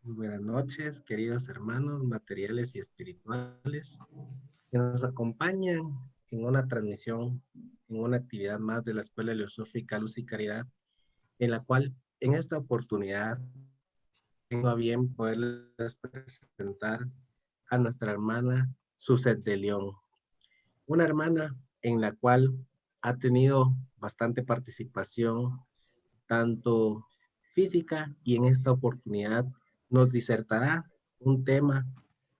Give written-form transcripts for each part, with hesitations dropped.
Buenas noches, queridos hermanos materiales y espirituales que nos acompañan en una transmisión, en una actividad más de la Escuela Filosófica Luz y Caridad, en la cual en esta oportunidad tengo a bien poderles presentar a nuestra hermana Suset de León, una hermana en la cual ha tenido bastante participación tanto física, y en esta oportunidad nos disertará un tema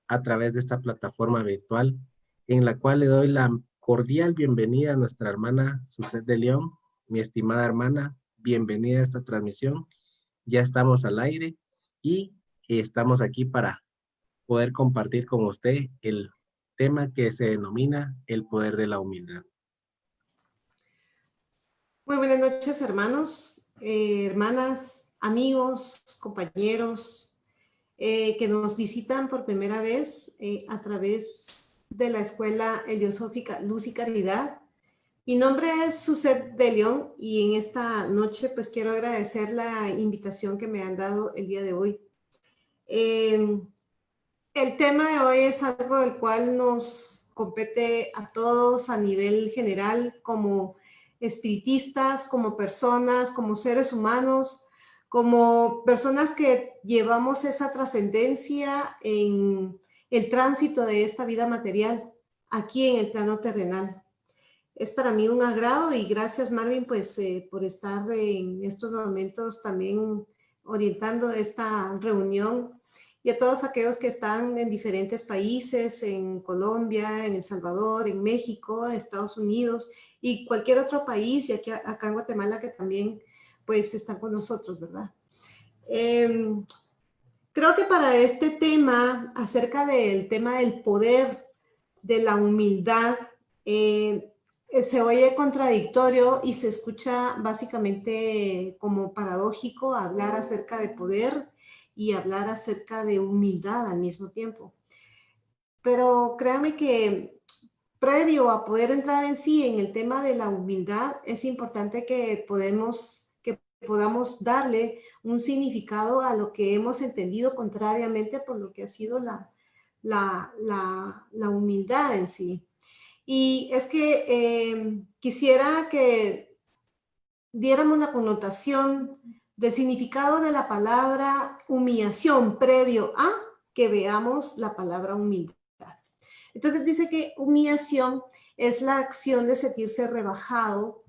a través de esta plataforma virtual, en la cual le doy la cordial bienvenida a nuestra hermana Suset de León. Mi estimada hermana, bienvenida a esta transmisión. Ya estamos al aire y estamos aquí para poder compartir con usted el tema que se denomina el poder de la humildad. Muy buenas noches, hermanos, hermanas, amigos, compañeros que nos visitan por primera vez a través de la Escuela Heliosófica Luz y Caridad. Mi nombre es Suset de León y en esta noche pues quiero agradecer la invitación que me han dado el día de hoy. El tema de hoy es algo del cual nos compete a todos a nivel general como espiritistas, como personas, como seres humanos, como personas que llevamos esa trascendencia en el tránsito de esta vida material aquí en el plano terrenal. Es para mí un agrado y gracias, Marvin, pues por estar en estos momentos también orientando esta reunión, y a todos aquellos que están en diferentes países, en Colombia, en El Salvador, en México, Estados Unidos y cualquier otro país, y aquí acá en Guatemala que también pues están con nosotros, ¿verdad? Creo que para este tema, acerca del tema del poder, de la humildad, se oye contradictorio y se escucha básicamente como paradójico hablar acerca de poder y hablar acerca de humildad al mismo tiempo. Pero créame que previo a poder entrar en sí en el tema de la humildad, es importante que podamos darle un significado a lo que hemos entendido contrariamente por lo que ha sido la humildad en sí. Y es que quisiera que diéramos la connotación del significado de la palabra humillación previo a que veamos la palabra humildad. Entonces dice que humillación es la acción de sentirse rebajado,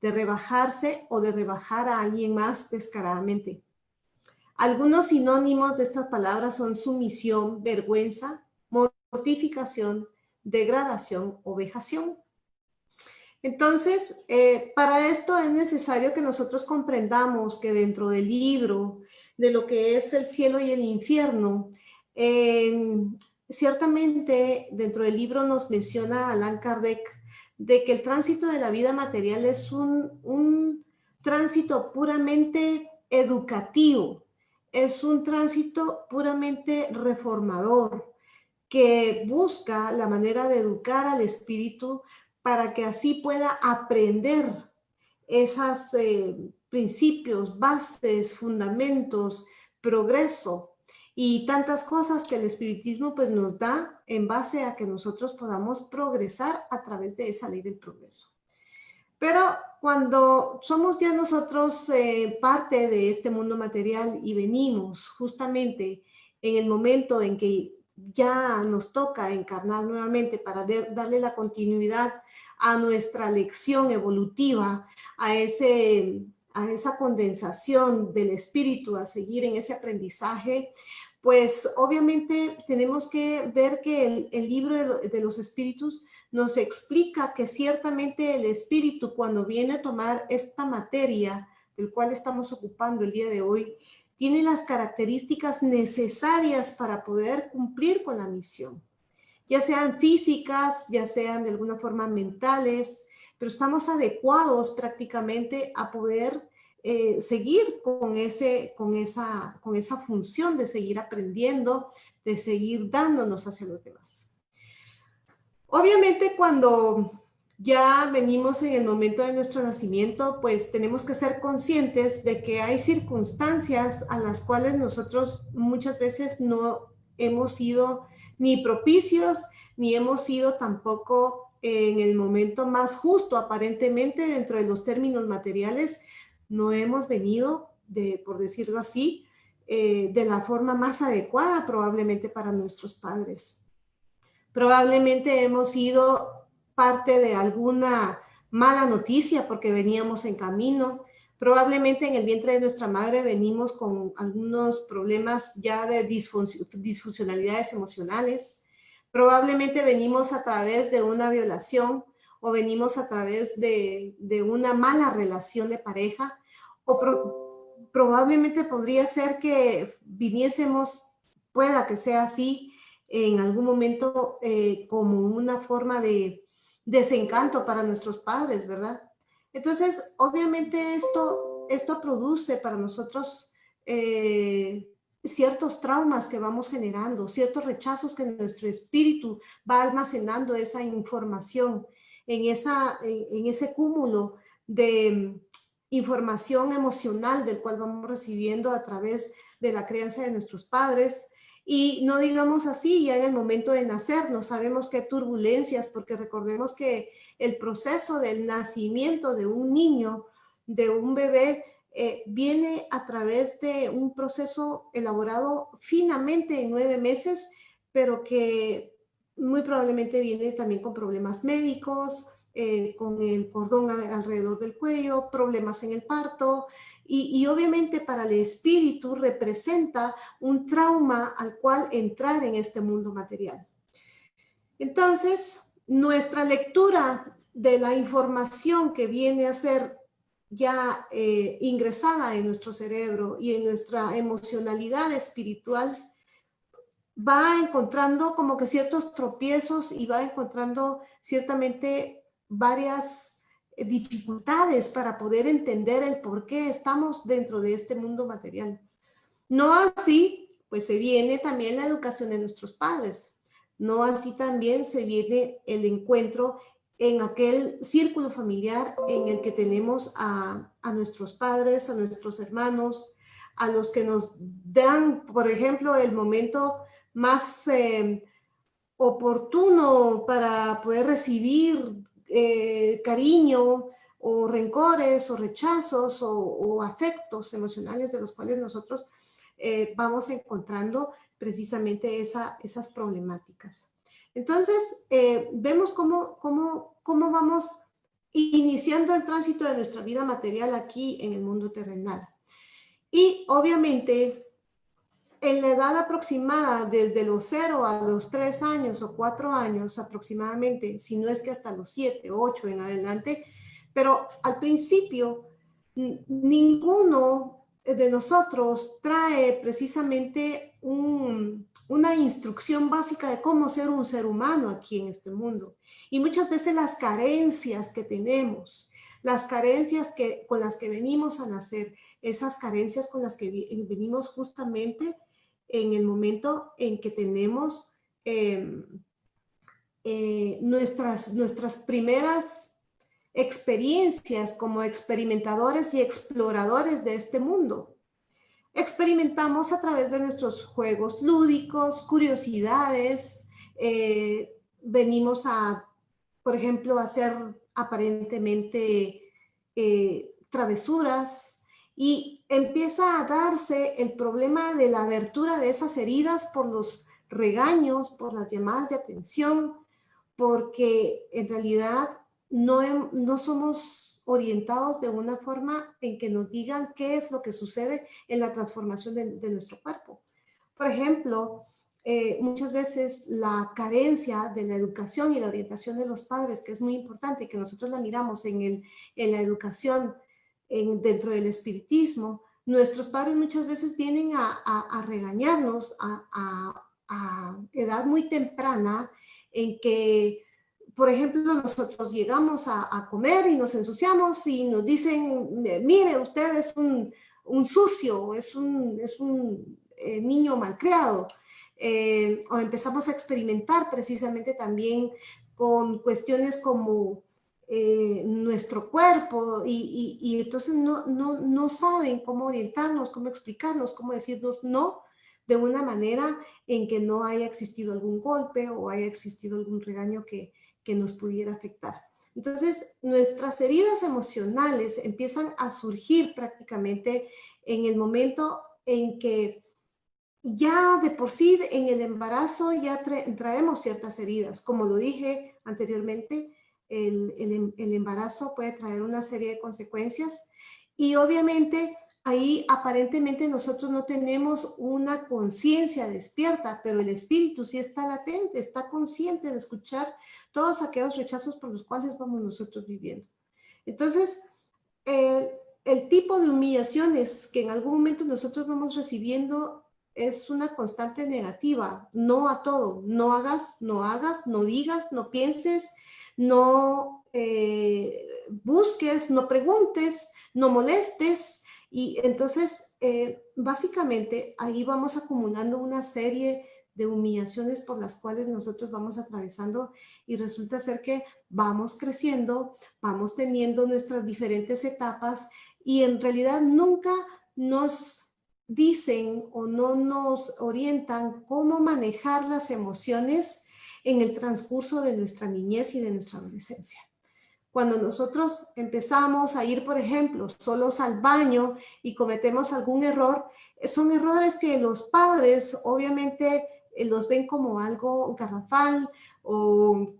de rebajarse o de rebajar a alguien más descaradamente. Algunos sinónimos de estas palabras son sumisión, vergüenza, mortificación, degradación o vejación. Entonces, para esto es necesario que nosotros comprendamos que dentro del libro, de lo que es el cielo y el infierno, ciertamente dentro del libro nos menciona Allan Kardec de que el tránsito de la vida material es un tránsito puramente educativo, es un tránsito puramente reformador, que busca la manera de educar al espíritu para que así pueda aprender esos principios, bases, fundamentos, progreso y tantas cosas que el espiritismo pues nos da en base a que nosotros podamos progresar a través de esa ley del progreso. Pero cuando somos ya nosotros parte de este mundo material y venimos justamente en el momento en que ya nos toca encarnar nuevamente para darle la continuidad a nuestra lección evolutiva, a esa condensación del espíritu, a seguir en ese aprendizaje, pues obviamente tenemos que ver que el libro de los espíritus nos explica que ciertamente el espíritu, cuando viene a tomar esta materia del cual estamos ocupando el día de hoy, tiene las características necesarias para poder cumplir con la misión, ya sean físicas, ya sean de alguna forma mentales, pero estamos adecuados prácticamente a poder seguir con esa función de seguir aprendiendo, de seguir dándonos hacia los demás. Obviamente cuando ya venimos en el momento de nuestro nacimiento, pues tenemos que ser conscientes de que hay circunstancias a las cuales nosotros muchas veces no hemos sido ni propicios, ni hemos sido tampoco en el momento más justo, aparentemente dentro de los términos materiales, no hemos venido, por decirlo así, de la forma más adecuada probablemente para nuestros padres. Probablemente hemos sido parte de alguna mala noticia porque veníamos en camino. Probablemente en el vientre de nuestra madre venimos con algunos problemas ya de disfuncionalidades emocionales. Probablemente venimos a través de una violación o venimos a través de una mala relación de pareja o probablemente podría ser que viniésemos, pueda que sea así, en algún momento como una forma de desencanto para nuestros padres, ¿verdad? Entonces, obviamente esto produce para nosotros ciertos traumas que vamos generando, ciertos rechazos que nuestro espíritu va almacenando esa información en ese cúmulo de información emocional del cual vamos recibiendo a través de la crianza de nuestros padres. Y no digamos así, ya en el momento de nacer, no sabemos qué turbulencias, porque recordemos que el proceso del nacimiento de un niño, de un bebé, viene a través de un proceso elaborado finamente en 9 meses, pero que muy probablemente viene también con problemas médicos, con el cordón alrededor del cuello, problemas en el parto, y obviamente para el espíritu representa un trauma al cual entrar en este mundo material. Entonces, nuestra lectura de la información que viene a ser ya ingresada en nuestro cerebro y en nuestra emocionalidad espiritual va encontrando como que ciertos tropiezos y va encontrando ciertamente varias dificultades para poder entender el por qué estamos dentro de este mundo material. No así, pues se viene también la educación de nuestros padres. No así también se viene el encuentro en aquel círculo familiar en el que tenemos a nuestros padres, a nuestros hermanos, a los que nos dan, por ejemplo, el momento más oportuno para poder recibir cariño o rencores o rechazos o afectos emocionales de los cuales nosotros vamos encontrando precisamente esas problemáticas. Entonces, vemos cómo vamos iniciando el tránsito de nuestra vida material aquí en el mundo terrenal. Y obviamente, en la edad aproximada, desde los 0 a los 3 años o 4 años aproximadamente, si no es que hasta los 7, 8 en adelante, pero al principio ninguno de nosotros trae precisamente una instrucción básica de cómo ser un ser humano aquí en este mundo. Y muchas veces las carencias que tenemos, las carencias con las que venimos a nacer, esas carencias con las que venimos justamente en el momento en que tenemos nuestras primeras experiencias como experimentadores y exploradores de este mundo. Experimentamos a través de nuestros juegos lúdicos, curiosidades, venimos a, por ejemplo, a hacer aparentemente travesuras, y empieza a darse el problema de la abertura de esas heridas por los regaños, por las llamadas de atención, porque en realidad no somos orientados de una forma en que nos digan qué es lo que sucede en la transformación de nuestro cuerpo. Por ejemplo, muchas veces la carencia de la educación y la orientación de los padres, que es muy importante, que nosotros la miramos en la educación dentro del espiritismo, nuestros padres muchas veces vienen a regañarnos a edad muy temprana, en que, por ejemplo, nosotros llegamos a comer y nos ensuciamos y nos dicen, mire, usted es un sucio, es un niño malcriado. O empezamos a experimentar precisamente también con cuestiones como nuestro cuerpo y entonces no saben cómo orientarnos, cómo explicarnos, cómo decirnos no de una manera en que no haya existido algún golpe o haya existido algún regaño que nos pudiera afectar. Entonces, nuestras heridas emocionales empiezan a surgir prácticamente en el momento en que ya de por sí en el embarazo ya traemos ciertas heridas. Como lo dije anteriormente, el embarazo puede traer una serie de consecuencias y obviamente ahí aparentemente nosotros no tenemos una conciencia despierta, pero el espíritu sí está latente, está consciente de escuchar todos aquellos rechazos por los cuales vamos nosotros viviendo. Entonces, el tipo de humillaciones que en algún momento nosotros vamos recibiendo es una constante negativa, no a todo, no hagas, no digas, no pienses, no busques, no preguntes, no molestes. Y entonces, básicamente, ahí vamos acumulando una serie de humillaciones por las cuales nosotros vamos atravesando y resulta ser que vamos creciendo, vamos teniendo nuestras diferentes etapas y en realidad nunca nos dicen o no nos orientan cómo manejar las emociones en el transcurso de nuestra niñez y de nuestra adolescencia. Cuando nosotros empezamos a ir, por ejemplo, solos al baño y cometemos algún error, son errores que los padres obviamente los ven como algo garrafal o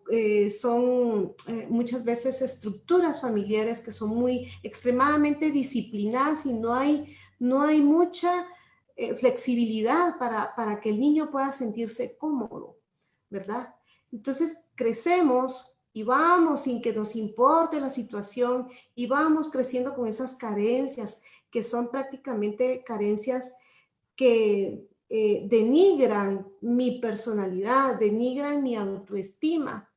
son muchas veces estructuras familiares que son muy extremadamente disciplinadas y no hay mucha flexibilidad para que el niño pueda sentirse cómodo, ¿verdad? Entonces crecemos y vamos sin que nos importe la situación y vamos creciendo con esas carencias que son prácticamente carencias que denigran mi personalidad, denigran mi autoestima.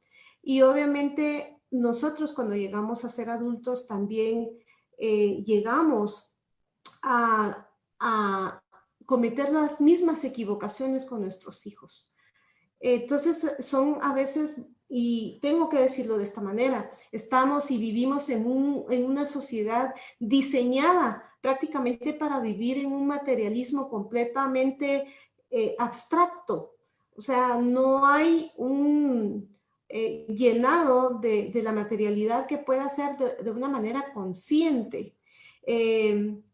Y obviamente nosotros cuando llegamos a ser adultos también llegamos a cometer las mismas equivocaciones con nuestros hijos. Entonces son a veces, y tengo que decirlo de esta manera, estamos y vivimos en una sociedad diseñada prácticamente para vivir en un materialismo completamente abstracto. O sea, no hay un llenado de la materialidad que pueda ser de una manera consciente.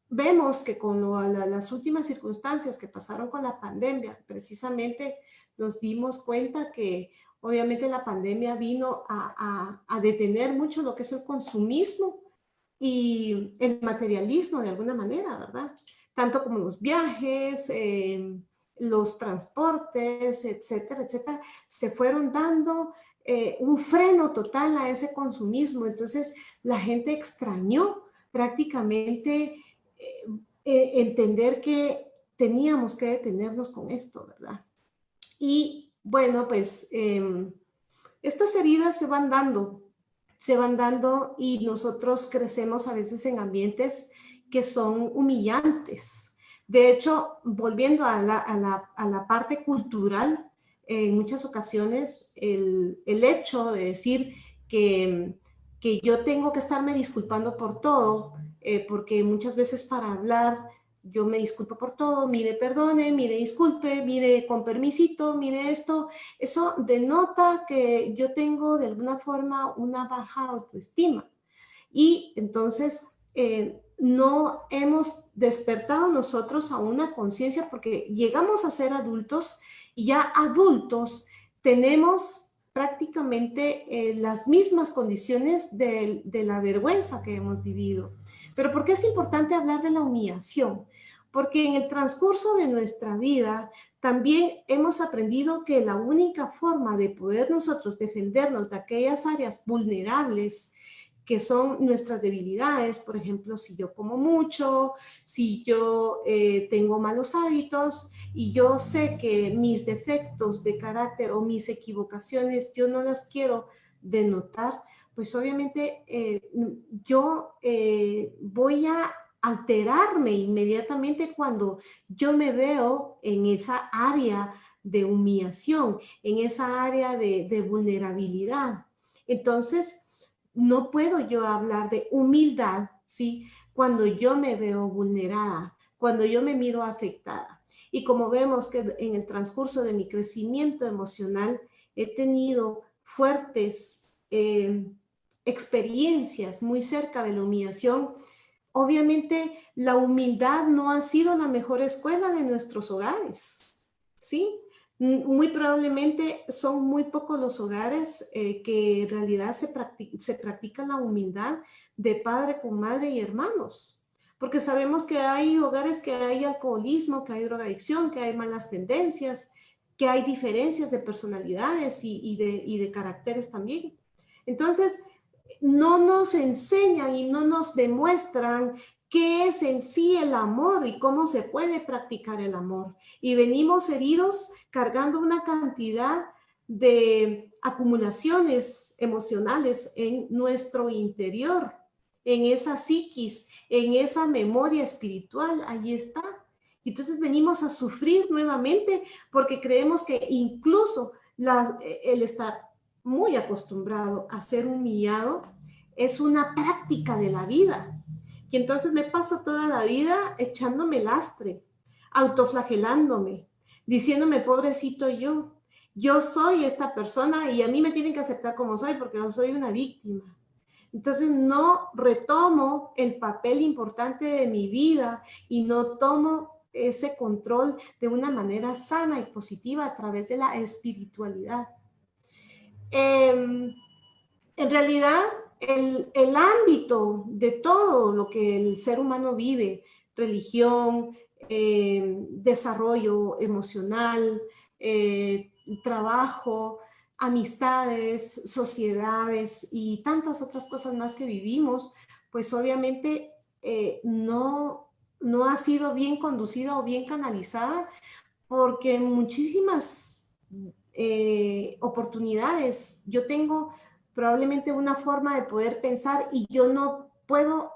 Vemos que con las últimas circunstancias que pasaron con la pandemia, precisamente nos dimos cuenta que obviamente la pandemia vino a detener mucho lo que es el consumismo y el materialismo de alguna manera, ¿verdad? Tanto como los viajes, los transportes, etcétera, etcétera, se fueron dando un freno total a ese consumismo. Entonces la gente extrañó prácticamente entender que teníamos que detenernos con esto, ¿verdad? Y bueno, pues estas heridas se van dando y nosotros crecemos a veces en ambientes que son humillantes. De hecho, volviendo a la parte cultural, en muchas ocasiones el hecho de decir que yo tengo que estarme disculpando por todo, porque muchas veces para hablar yo me disculpo por todo, mire, perdone, mire, disculpe, mire, con permisito, mire esto. Eso denota que yo tengo de alguna forma una baja autoestima. Y entonces no hemos despertado nosotros a una conciencia porque llegamos a ser adultos y ya adultos tenemos prácticamente las mismas condiciones de la vergüenza que hemos vivido. Pero ¿por qué es importante hablar de la humillación? Porque en el transcurso de nuestra vida también hemos aprendido que la única forma de poder nosotros defendernos de aquellas áreas vulnerables que son nuestras debilidades, por ejemplo, si yo como mucho, si yo tengo malos hábitos y yo sé que mis defectos de carácter o mis equivocaciones yo no las quiero denotar, pues obviamente yo voy a alterarme inmediatamente cuando yo me veo en esa área de humillación, en esa área de vulnerabilidad. Entonces, no puedo yo hablar de humildad, ¿sí? Cuando yo me veo vulnerada, cuando yo me miro afectada. Y como vemos que en el transcurso de mi crecimiento emocional he tenido fuertes experiencias muy cerca de la humillación, obviamente la humildad no ha sido la mejor escuela de nuestros hogares, ¿sí? Muy probablemente son muy pocos los hogares que en realidad se practica la humildad de padre con madre y hermanos. Porque sabemos que hay hogares que hay alcoholismo, que hay drogadicción, que hay malas tendencias, que hay diferencias de personalidades y de caracteres también. Entonces, no nos enseñan y no nos demuestran qué es en sí el amor y cómo se puede practicar el amor. Y venimos heridos cargando una cantidad de acumulaciones emocionales en nuestro interior, en esa psiquis, en esa memoria espiritual, ahí está. Entonces venimos a sufrir nuevamente porque creemos que incluso el estar muy acostumbrado a ser humillado es una práctica de la vida. Y entonces me paso toda la vida echándome lastre, autoflagelándome, diciéndome, pobrecito yo soy esta persona y a mí me tienen que aceptar como soy porque yo soy una víctima. Entonces no retomo el papel importante de mi vida y no tomo ese control de una manera sana y positiva a través de la espiritualidad. En realidad, el ámbito de todo lo que el ser humano vive, religión, desarrollo emocional, trabajo, amistades, sociedades y tantas otras cosas más que vivimos, pues obviamente no ha sido bien conducida o bien canalizada porque muchísimas oportunidades yo tengo probablemente una forma de poder pensar y yo no puedo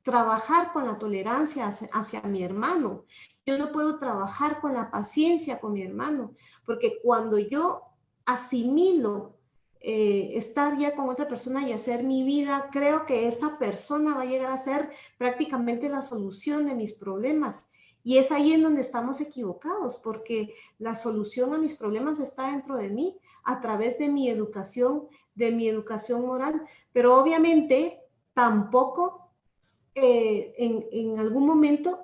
trabajar con la tolerancia hacia mi hermano. Yo no puedo trabajar con la paciencia con mi hermano, porque cuando yo asimilo estar ya con otra persona y hacer mi vida, creo que esta persona va a llegar a ser prácticamente la solución de mis problemas. Y es ahí en donde estamos equivocados, porque la solución a mis problemas está dentro de mí, a través de mi educación moral. Pero obviamente tampoco en algún momento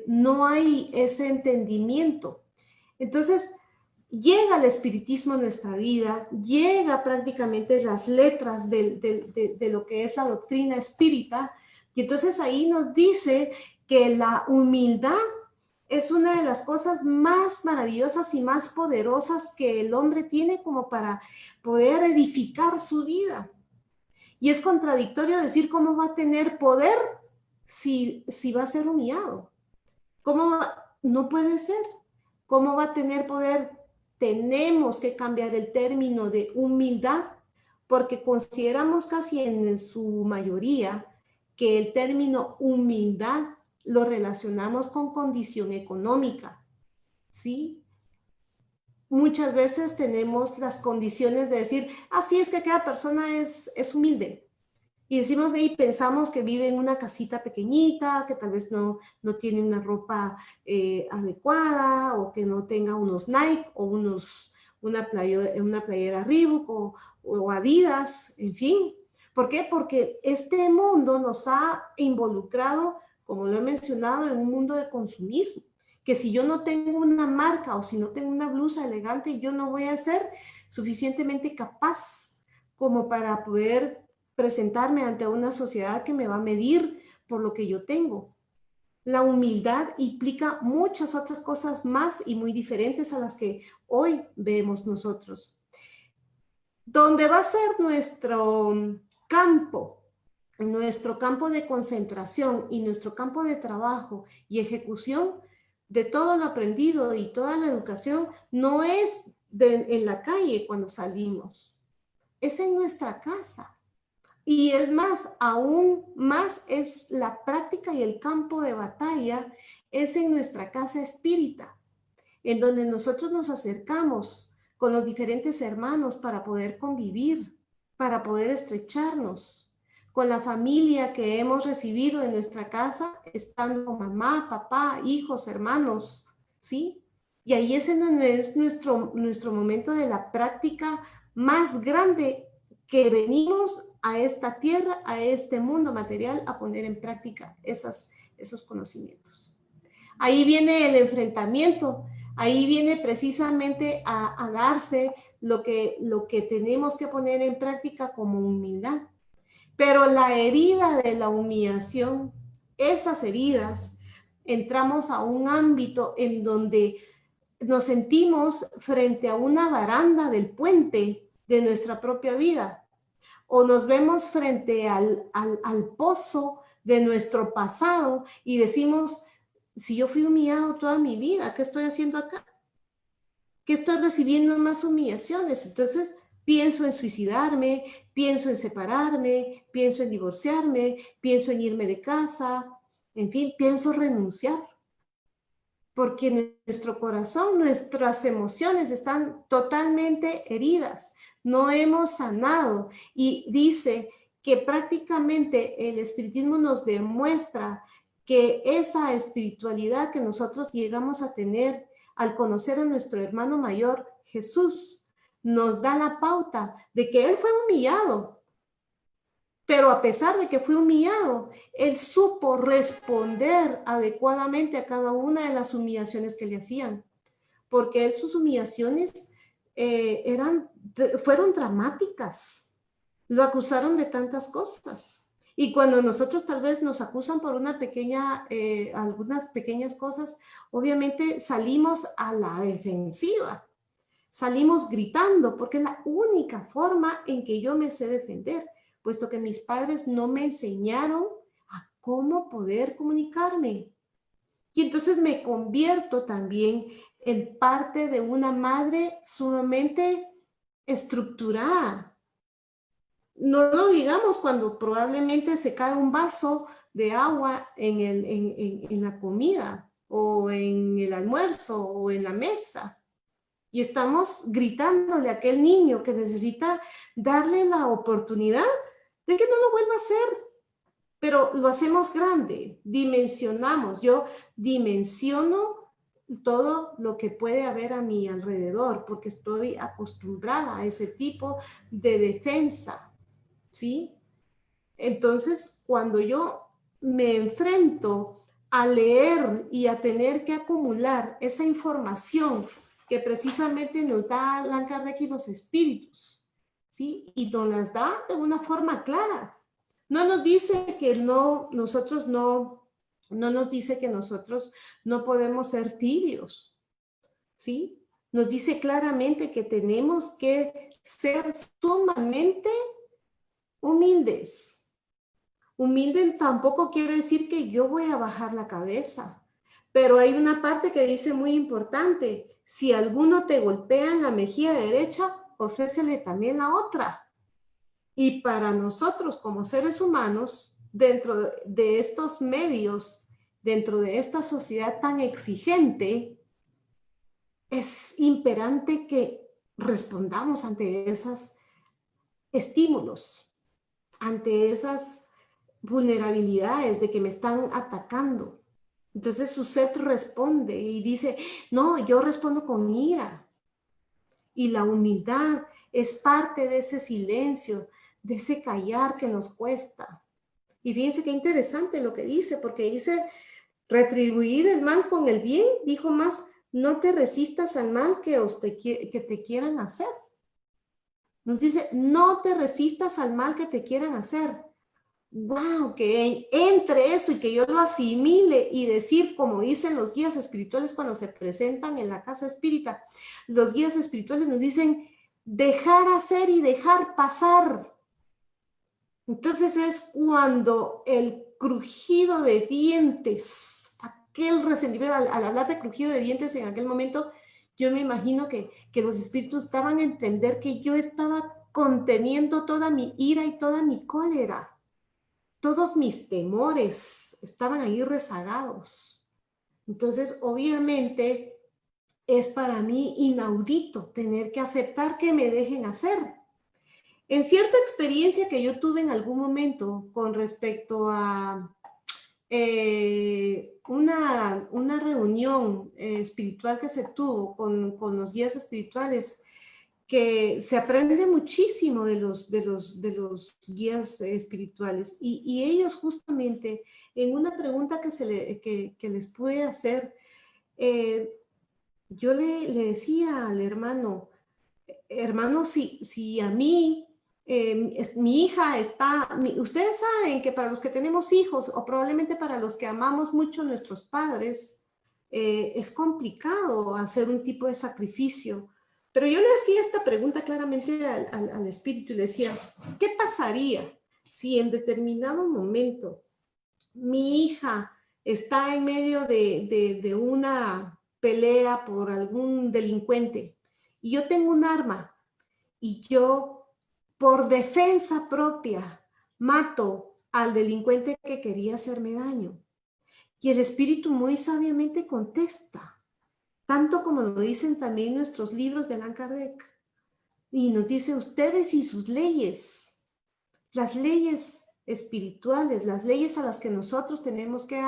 no hay ese entendimiento. Entonces, llega el espiritismo a nuestra vida, llega prácticamente las letras de lo que es la doctrina espírita, y entonces ahí nos dice que la humildad es una de las cosas más maravillosas y más poderosas que el hombre tiene como para poder edificar su vida. Y es contradictorio decir cómo va a tener poder si va a ser humillado. No puede ser. ¿Cómo va a tener poder? Tenemos que cambiar el término de humildad porque consideramos casi en su mayoría que el término humildad lo relacionamos con condición económica, ¿sí? Muchas veces tenemos las condiciones de decir, así es que aquella persona es humilde. Y decimos y pensamos que vive en una casita pequeñita, que tal vez no tiene una ropa adecuada o que no tenga unos Nike o una playera Reebok o Adidas, en fin. ¿Por qué? Porque este mundo nos ha involucrado, como lo he mencionado, en un mundo de consumismo. Que si yo no tengo una marca o si no tengo una blusa elegante, yo no voy a ser suficientemente capaz como para poder presentarme ante una sociedad que me va a medir por lo que yo tengo. La humildad implica muchas otras cosas más y muy diferentes a las que hoy vemos nosotros. ¿Dónde va a ser nuestro campo de concentración y nuestro campo de trabajo y ejecución de todo lo aprendido y toda la educación? No es en la calle cuando salimos, es en nuestra casa. Y es más, aún más es la práctica y el campo de batalla es en nuestra casa espírita, en donde nosotros nos acercamos con los diferentes hermanos para poder convivir, para poder estrecharnos con la familia que hemos recibido en nuestra casa, estando con mamá, papá, hijos, hermanos, ¿sí? Y ahí ese es nuestro momento de la práctica más grande que venimos a esta tierra, a este mundo material, a poner en práctica esos conocimientos. Ahí viene el enfrentamiento, ahí viene precisamente a darse lo que tenemos que poner en práctica como humildad. Pero la herida de la humillación, esas heridas, entramos a un ámbito en donde nos sentimos frente a una baranda del puente de nuestra propia vida, o nos vemos frente al pozo de nuestro pasado y decimos, si yo fui humillado toda mi vida, ¿qué estoy haciendo acá? ¿Qué estoy recibiendo más humillaciones? Entonces pienso en suicidarme, pienso en separarme, pienso en divorciarme, pienso en irme de casa, en fin, pienso renunciar. Porque nuestro corazón, nuestras emociones están totalmente heridas, no hemos sanado. Y dice que prácticamente el espiritismo nos demuestra que esa espiritualidad que nosotros llegamos a tener al conocer a nuestro hermano mayor, Jesús, nos da la pauta de que Él fue humillado. Pero a pesar de que fue humillado, Él supo responder adecuadamente a cada una de las humillaciones que le hacían. Porque Él, sus humillaciones fueron dramáticas. Lo acusaron de tantas cosas. Y cuando nosotros tal vez nos acusan por algunas pequeñas cosas, obviamente salimos a la defensiva. Salimos gritando, porque es la única forma en que yo me sé defender, puesto que mis padres no me enseñaron a cómo poder comunicarme. Y entonces me convierto también en parte de una madre sumamente estructurada. No lo digamos cuando probablemente se cae un vaso de agua en la comida, o en el almuerzo, o en la mesa. Y estamos gritándole a aquel niño que necesita darle la oportunidad de que no lo vuelva a hacer. Pero lo hacemos grande, dimensionamos. Yo dimensiono todo lo que puede haber a mi alrededor porque estoy acostumbrada a ese tipo de defensa, ¿sí? Entonces, cuando yo me enfrento a leer y a tener que acumular esa información que precisamente nos da Allan Kardec y los espíritus, ¿sí? Y nos las da de una forma clara. No nos dice que nosotros no nos dice que nosotros no podemos ser tibios, ¿sí? Nos dice claramente que tenemos que ser sumamente humildes. Humilde tampoco quiere decir que yo voy a bajar la cabeza, pero hay una parte que dice muy importante: si alguno te golpea en la mejilla derecha, ofrécele también la otra. Y para nosotros como seres humanos, dentro de estos medios, dentro de esta sociedad tan exigente, es imperante que respondamos ante esos estímulos, ante esas vulnerabilidades de que me están atacando. Entonces su sed responde y dice, no, yo respondo con ira. Y la humildad es parte de ese silencio, de ese callar que nos cuesta. Y fíjense qué interesante lo que dice, porque dice, retribuir el mal con el bien, dijo más, no te resistas al mal que te quieran hacer. Nos dice, no te resistas al mal que te quieran hacer. Wow, que entre eso y que yo lo asimile y decir, como dicen los guías espirituales cuando se presentan en la casa espírita, los guías espirituales nos dicen dejar hacer y dejar pasar. Entonces es cuando el crujido de dientes, aquel resentimiento, al hablar de crujido de dientes en aquel momento, yo me imagino que los espíritus daban a entender que yo estaba conteniendo toda mi ira y toda mi cólera. Todos mis temores estaban ahí rezagados. Entonces, obviamente, es para mí inaudito tener que aceptar que me dejen hacer. En cierta experiencia que yo tuve en algún momento con respecto a una reunión espiritual que se tuvo con los guías espirituales, que se aprende muchísimo de los guías espirituales, y ellos justamente en una pregunta que les pude hacer, yo le decía al hermano, si a mí, mi hija está, ustedes saben que para los que tenemos hijos, o probablemente para los que amamos mucho a nuestros padres, es complicado hacer un tipo de sacrificio. Pero yo le hacía esta pregunta claramente al espíritu y le decía, ¿qué pasaría si en determinado momento mi hija está en medio de una pelea por algún delincuente y yo tengo un arma y yo, por defensa propia, mato al delincuente que quería hacerme daño? Y el espíritu muy sabiamente contesta, tanto como lo dicen también nuestros libros de Allan Kardec, y nos dice: ustedes y sus leyes, las leyes espirituales, las leyes a las que nosotros tenemos que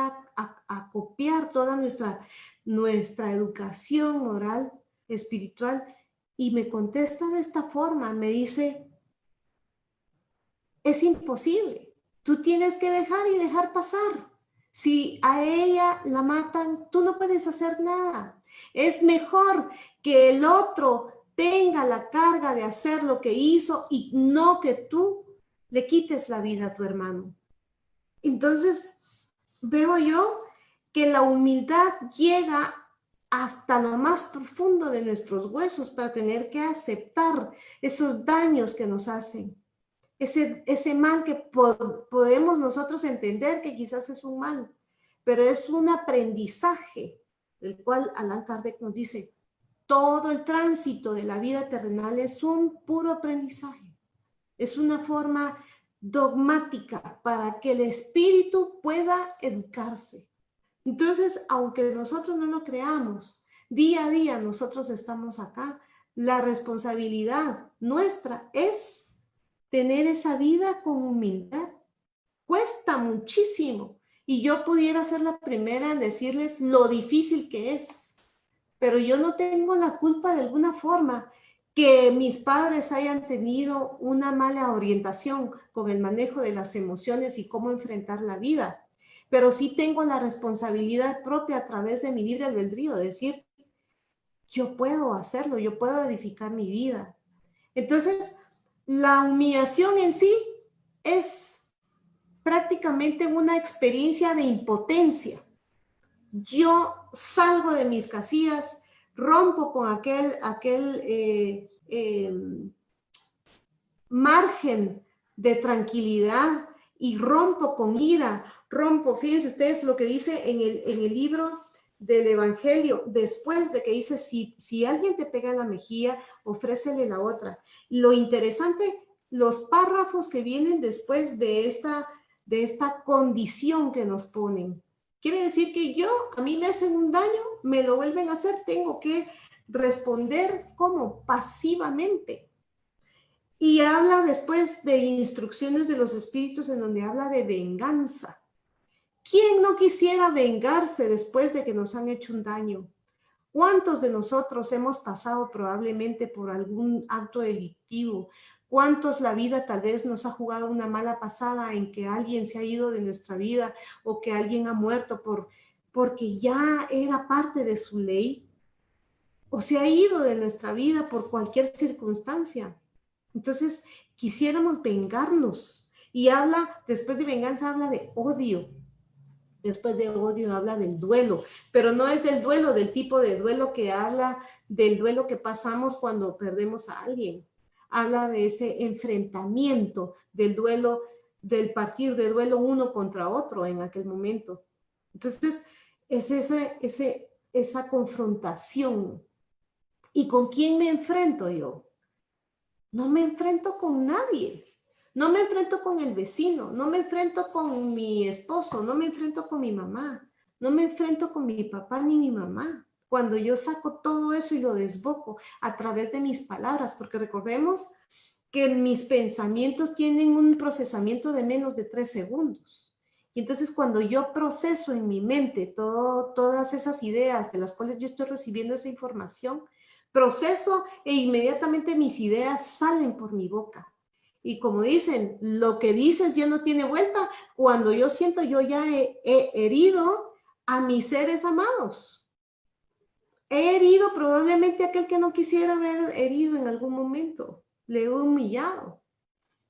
acopiar toda nuestra educación moral, espiritual. Y me contesta de esta forma, me dice: es imposible, tú tienes que dejar pasar. Si a ella la matan, tú no puedes hacer nada. Es mejor que el otro tenga la carga de hacer lo que hizo y no que tú le quites la vida a tu hermano. Entonces, veo yo que la humildad llega hasta lo más profundo de nuestros huesos para tener que aceptar esos daños que nos hacen. Ese mal que podemos nosotros entender que quizás es un mal, pero es un aprendizaje, del cual Allan Kardec nos dice: todo el tránsito de la vida terrenal es un puro aprendizaje. Es una forma dogmática para que el espíritu pueda educarse. Entonces, aunque nosotros no lo creamos, día a día nosotros estamos acá. La responsabilidad nuestra es tener esa vida con humildad. Cuesta muchísimo. Y yo pudiera ser la primera en decirles lo difícil que es. Pero yo no tengo la culpa de alguna forma que mis padres hayan tenido una mala orientación con el manejo de las emociones y cómo enfrentar la vida. Pero sí tengo la responsabilidad propia a través de mi libre albedrío de decir: yo puedo hacerlo, yo puedo edificar mi vida. Entonces, la humillación en sí es prácticamente una experiencia de impotencia. Yo salgo de mis casillas, rompo con aquel margen de tranquilidad y rompo con ira, fíjense ustedes lo que dice en el libro del Evangelio, después de que dice: si alguien te pega en la mejilla, ofrécele la otra. Lo interesante, los párrafos que vienen después de esta condición que nos ponen. Quiere decir que a mí me hacen un daño, me lo vuelven a hacer, tengo que responder como pasivamente. Y habla después de instrucciones de los espíritus, en donde habla de venganza. ¿Quién no quisiera vengarse después de que nos han hecho un daño? ¿Cuántos de nosotros hemos pasado probablemente por algún acto delictivo? ¿Cuántos la vida tal vez nos ha jugado una mala pasada en que alguien se ha ido de nuestra vida o que alguien ha muerto porque ya era parte de su ley, o se ha ido de nuestra vida por cualquier circunstancia? Entonces, quisiéramos vengarnos. Y después de venganza, habla de odio. Después de odio habla del duelo, pero no es del duelo, del tipo de duelo que habla del duelo que pasamos cuando perdemos a alguien. Habla de ese enfrentamiento, del duelo, del partir de duelo uno contra otro en aquel momento. Entonces, es esa confrontación. ¿Y con quién me enfrento yo? No me enfrento con nadie. No me enfrento con el vecino, no me enfrento con mi esposo, no me enfrento con mi mamá, no me enfrento con mi papá ni mi mamá. Cuando yo saco todo eso y lo desboco a través de mis palabras, porque recordemos que mis pensamientos tienen un procesamiento de menos de 3 segundos. Y entonces cuando yo proceso en mi mente todas esas ideas de las cuales yo estoy recibiendo esa información, proceso e inmediatamente mis ideas salen por mi boca. Y como dicen, lo que dices ya no tiene vuelta. Cuando yo siento, yo ya he herido a mis seres amados. He herido probablemente a aquel que no quisiera haber herido en algún momento. Le he humillado.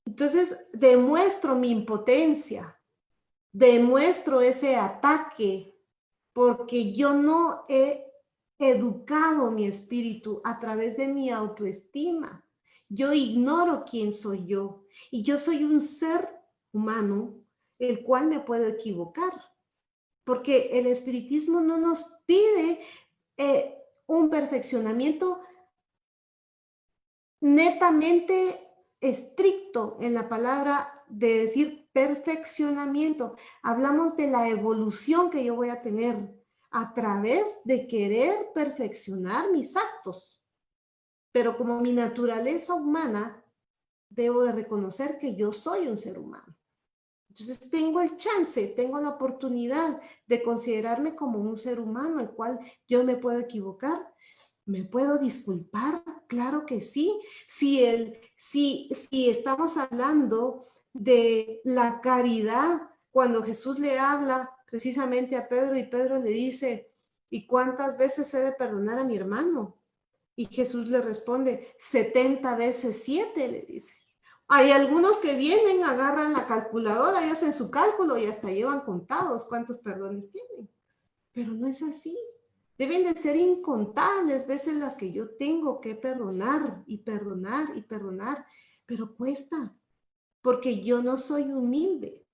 Entonces, demuestro mi impotencia. Demuestro ese ataque porque yo no he educado mi espíritu a través de mi autoestima. Yo ignoro quién soy yo y yo soy un ser humano el cual me puedo equivocar, porque el espiritismo no nos pide un perfeccionamiento netamente estricto en la palabra de decir perfeccionamiento. Hablamos de la evolución que yo voy a tener a través de querer perfeccionar mis actos. Pero como mi naturaleza humana, debo de reconocer que yo soy un ser humano. Entonces tengo el chance, tengo la oportunidad de considerarme como un ser humano, el cual yo me puedo equivocar. ¿Me puedo disculpar? Claro que sí. Si estamos hablando de la caridad, cuando Jesús le habla precisamente a Pedro y Pedro le dice, ¿y cuántas veces he de perdonar a mi hermano? Y Jesús le responde, 70 veces 7, le dice. Hay algunos que vienen, agarran la calculadora y hacen su cálculo y hasta llevan contados cuántos perdones tienen. Pero no es así. Deben de ser incontables veces las que yo tengo que perdonar y perdonar y perdonar, pero cuesta, porque yo no soy humilde,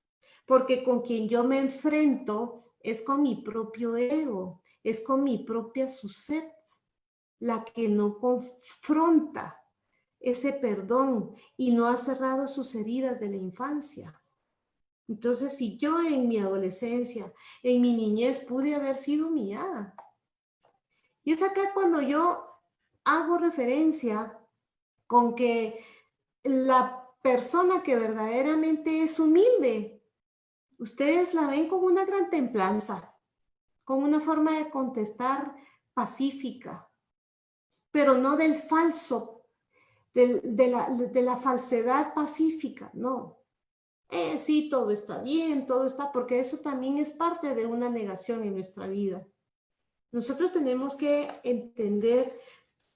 porque con quien yo me enfrento es con mi propio ego, es con mi propia suced, la que no confronta ese perdón y no ha cerrado sus heridas de la infancia. Entonces, si yo en mi adolescencia, en mi niñez pude haber sido humillada, y es acá cuando yo hago referencia con que la persona que verdaderamente es humilde, ustedes la ven con una gran templanza, con una forma de contestar pacífica, pero no del falso, de la falsedad pacífica, no. Sí, todo está bien, todo está, porque eso también es parte de una negación en nuestra vida. Nosotros tenemos que entender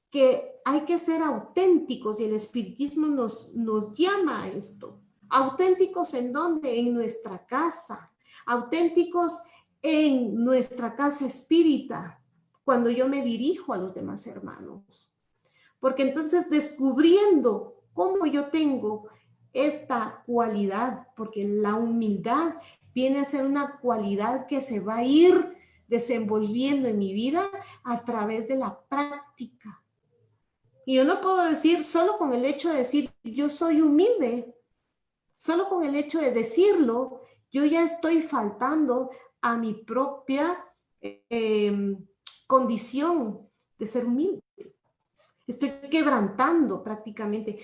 que hay que ser auténticos y el espiritismo nos llama a esto. ¿Auténticos en dónde? En nuestra casa. Auténticos en nuestra casa espírita, cuando yo me dirijo a los demás hermanos. Porque entonces descubriendo cómo yo tengo esta cualidad, porque la humildad viene a ser una cualidad que se va a ir desenvolviendo en mi vida a través de la práctica. Y yo no puedo decir, solo con el hecho de decir, yo soy humilde, solo con el hecho de decirlo, yo ya estoy faltando a mi propia condición de ser humilde. Estoy quebrantando prácticamente.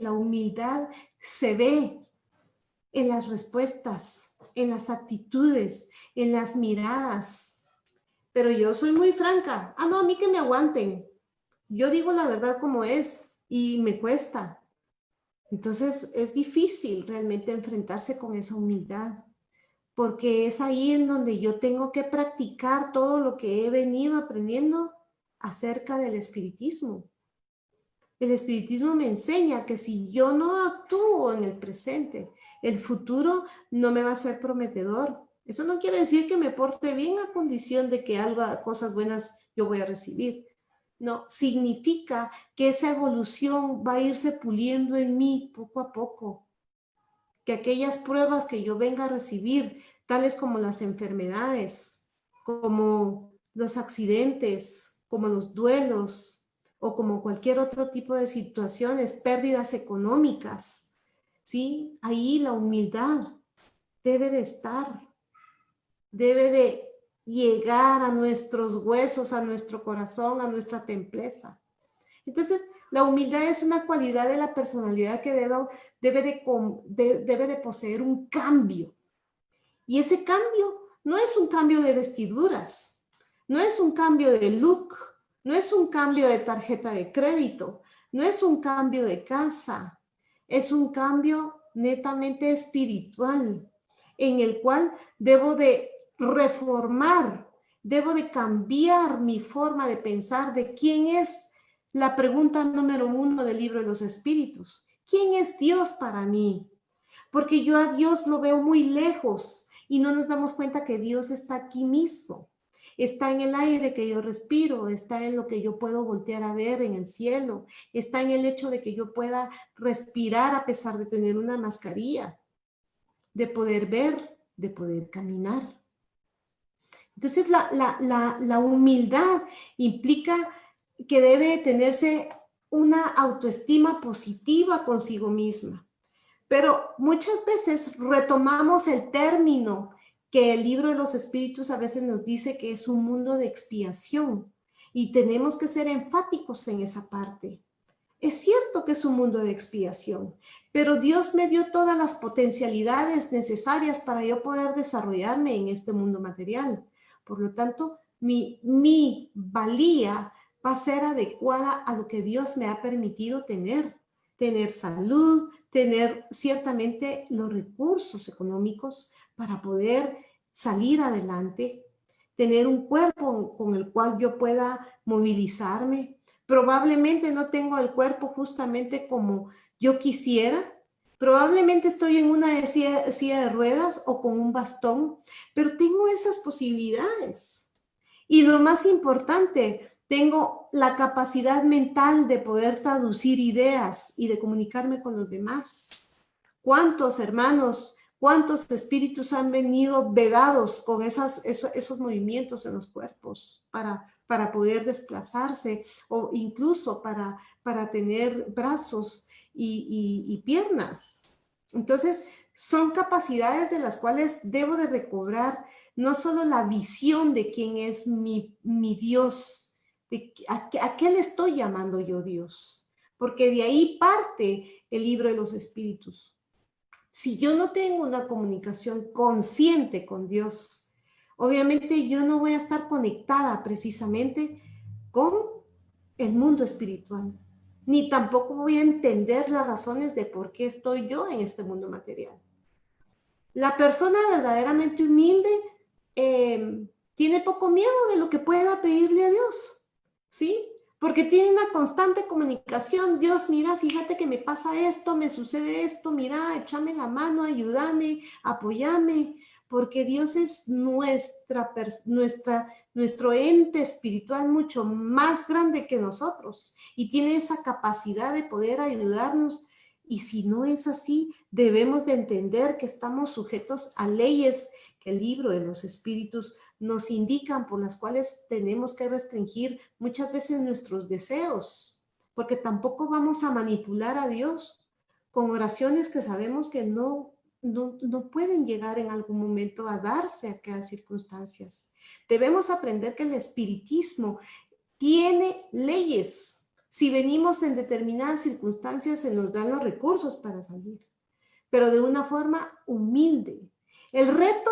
La humildad se ve en las respuestas, en las actitudes, en las miradas. Pero yo soy muy franca. No, a mí que me aguanten. Yo digo la verdad como es y me cuesta. Entonces es difícil realmente enfrentarse con esa humildad, porque es ahí en donde yo tengo que practicar todo lo que he venido aprendiendo acerca del espiritismo. El espiritismo me enseña que si yo no actúo en el presente, el futuro no me va a ser prometedor. Eso no quiere decir que me porte bien a condición de que cosas buenas yo voy a recibir. No, significa que esa evolución va a irse puliendo en mí poco a poco. Que aquellas pruebas que yo venga a recibir, tales como las enfermedades, como los accidentes, como los duelos, o como cualquier otro tipo de situaciones, pérdidas económicas, ¿sí? Ahí la humildad debe de estar, debe de llegar a nuestros huesos, a nuestro corazón, a nuestra templeza. Entonces, La humildad es una cualidad de la personalidad que debe de poseer un cambio. Y ese cambio no es un cambio de vestiduras, no es un cambio de look, no es un cambio de tarjeta de crédito, no es un cambio de casa, es un cambio netamente espiritual, en el cual debo de reformar, debo de cambiar mi forma de pensar de quién es la pregunta número 1 del libro de los Espíritus. ¿Quién es Dios para mí? Porque yo a Dios lo veo muy lejos y no nos damos cuenta que Dios está aquí mismo. Está en el aire que yo respiro, está en lo que yo puedo voltear a ver en el cielo, está en el hecho de que yo pueda respirar a pesar de tener una mascarilla, de poder ver, de poder caminar. Entonces la humildad implica que debe tenerse una autoestima positiva consigo misma. Pero muchas veces retomamos el término que el libro de los Espíritus a veces nos dice que es un mundo de expiación y tenemos que ser enfáticos en esa parte. Es cierto que es un mundo de expiación, pero Dios me dio todas las potencialidades necesarias para yo poder desarrollarme en este mundo material. Por lo tanto, mi valía va a ser adecuada a lo que Dios me ha permitido tener salud, tener ciertamente los recursos económicos para poder salir adelante, tener un cuerpo con el cual yo pueda movilizarme. Probablemente no tengo el cuerpo justamente como yo quisiera, probablemente estoy en una silla de ruedas o con un bastón, pero tengo esas posibilidades. Y lo más importante, tengo la capacidad mental de poder traducir ideas y de comunicarme con los demás. ¿Cuántos hermanos, cuántos espíritus han venido vedados con esos movimientos en los cuerpos para poder desplazarse o incluso para tener brazos y piernas? Entonces, son capacidades de las cuales debo de recobrar no solo la visión de quién es mi Dios, ¿a qué le estoy llamando yo Dios? Porque de ahí parte el libro de los Espíritus. Si yo no tengo una comunicación consciente con Dios, obviamente yo no voy a estar conectada precisamente con el mundo espiritual, ni tampoco voy a entender las razones de por qué estoy yo en este mundo material. La persona verdaderamente humilde tiene poco miedo de lo que pueda pedirle a Dios, ¿sí? Porque tiene una constante comunicación. Dios, mira, fíjate que me pasa esto, me sucede esto, mira, échame la mano, ayúdame, apóyame, porque Dios es nuestro ente espiritual mucho más grande que nosotros y tiene esa capacidad de poder ayudarnos. Y si no es así, debemos de entender que estamos sujetos a leyes que el libro de los Espíritus nos indican, por las cuales tenemos que restringir muchas veces nuestros deseos, porque tampoco vamos a manipular a Dios con oraciones que sabemos que no pueden llegar en algún momento a darse a aquellas circunstancias. Debemos aprender que el espiritismo tiene leyes. Si venimos en determinadas circunstancias, se nos dan los recursos para salir, pero de una forma humilde. El reto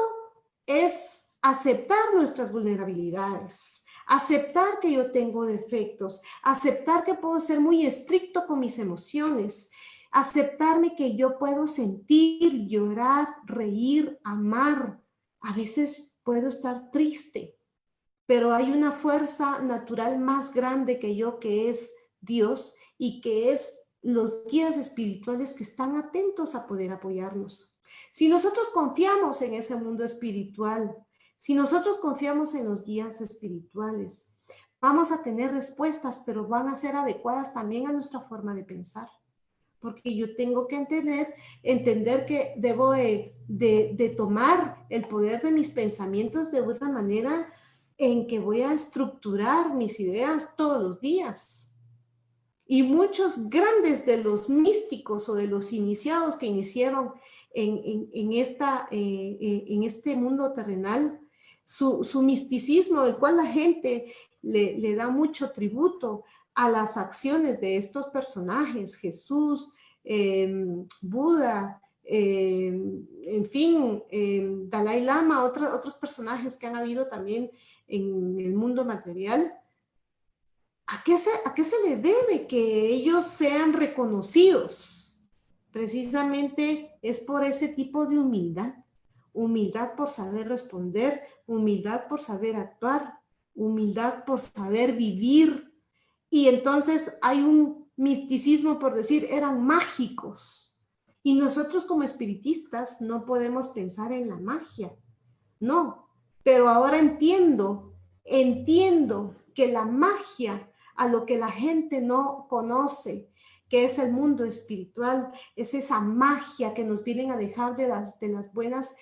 es aceptar nuestras vulnerabilidades, aceptar que yo tengo defectos, aceptar que puedo ser muy estricto con mis emociones, aceptarme que yo puedo sentir, llorar, reír, amar. A veces puedo estar triste, pero hay una fuerza natural más grande que yo, que es Dios y que es los guías espirituales que están atentos a poder apoyarnos. Si nosotros confiamos en ese mundo espiritual, si nosotros confiamos en los guías espirituales, vamos a tener respuestas, pero van a ser adecuadas también a nuestra forma de pensar. Porque yo tengo que entender que debo de tomar el poder de mis pensamientos de una manera en que voy a estructurar mis ideas todos los días. Y muchos grandes de los místicos o de los iniciados que iniciaron en este mundo terrenal, su misticismo, del cual la gente le da mucho tributo, a las acciones de estos personajes, Jesús, Buda, en fin, Dalai Lama, otros personajes que han habido también en el mundo material, ¿a qué se le debe que ellos sean reconocidos? Precisamente es por ese tipo de humildad. Humildad por saber responder, humildad por saber actuar, humildad por saber vivir. Y entonces hay un misticismo por decir, eran mágicos. Y nosotros como espiritistas no podemos pensar en la magia. No, pero ahora entiendo que la magia, a lo que la gente no conoce, que es el mundo espiritual, es esa magia que nos vienen a dejar de las buenas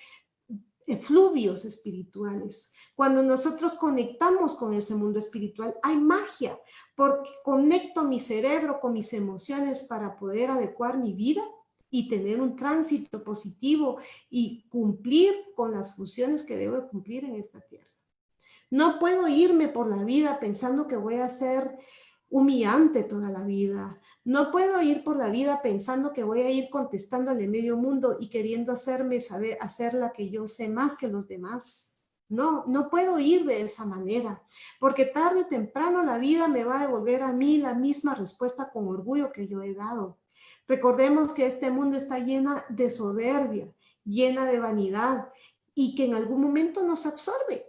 efluvios espirituales. Cuando nosotros conectamos con ese mundo espiritual, hay magia, porque conecto mi cerebro con mis emociones para poder adecuar mi vida y tener un tránsito positivo y cumplir con las funciones que debo cumplir en esta tierra. No puedo irme por la vida pensando que voy a ser humillante toda la vida. No puedo ir por la vida pensando que voy a ir contestándole medio mundo y queriendo hacerme saber, hacer la que yo sé más que los demás. No, no puedo ir de esa manera, porque tarde o temprano la vida me va a devolver a mí la misma respuesta con orgullo que yo he dado. Recordemos que este mundo está llena de soberbia, llena de vanidad y que en algún momento nos absorbe.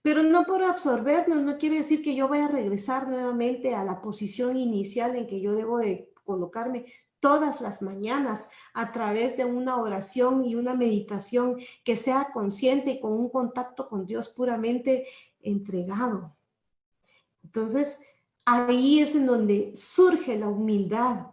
Pero no por absorbernos no quiere decir que yo vaya a regresar nuevamente a la posición inicial en que yo debo de colocarme todas las mañanas a través de una oración y una meditación que sea consciente y con un contacto con Dios puramente entregado. Entonces, ahí es en donde surge la humildad.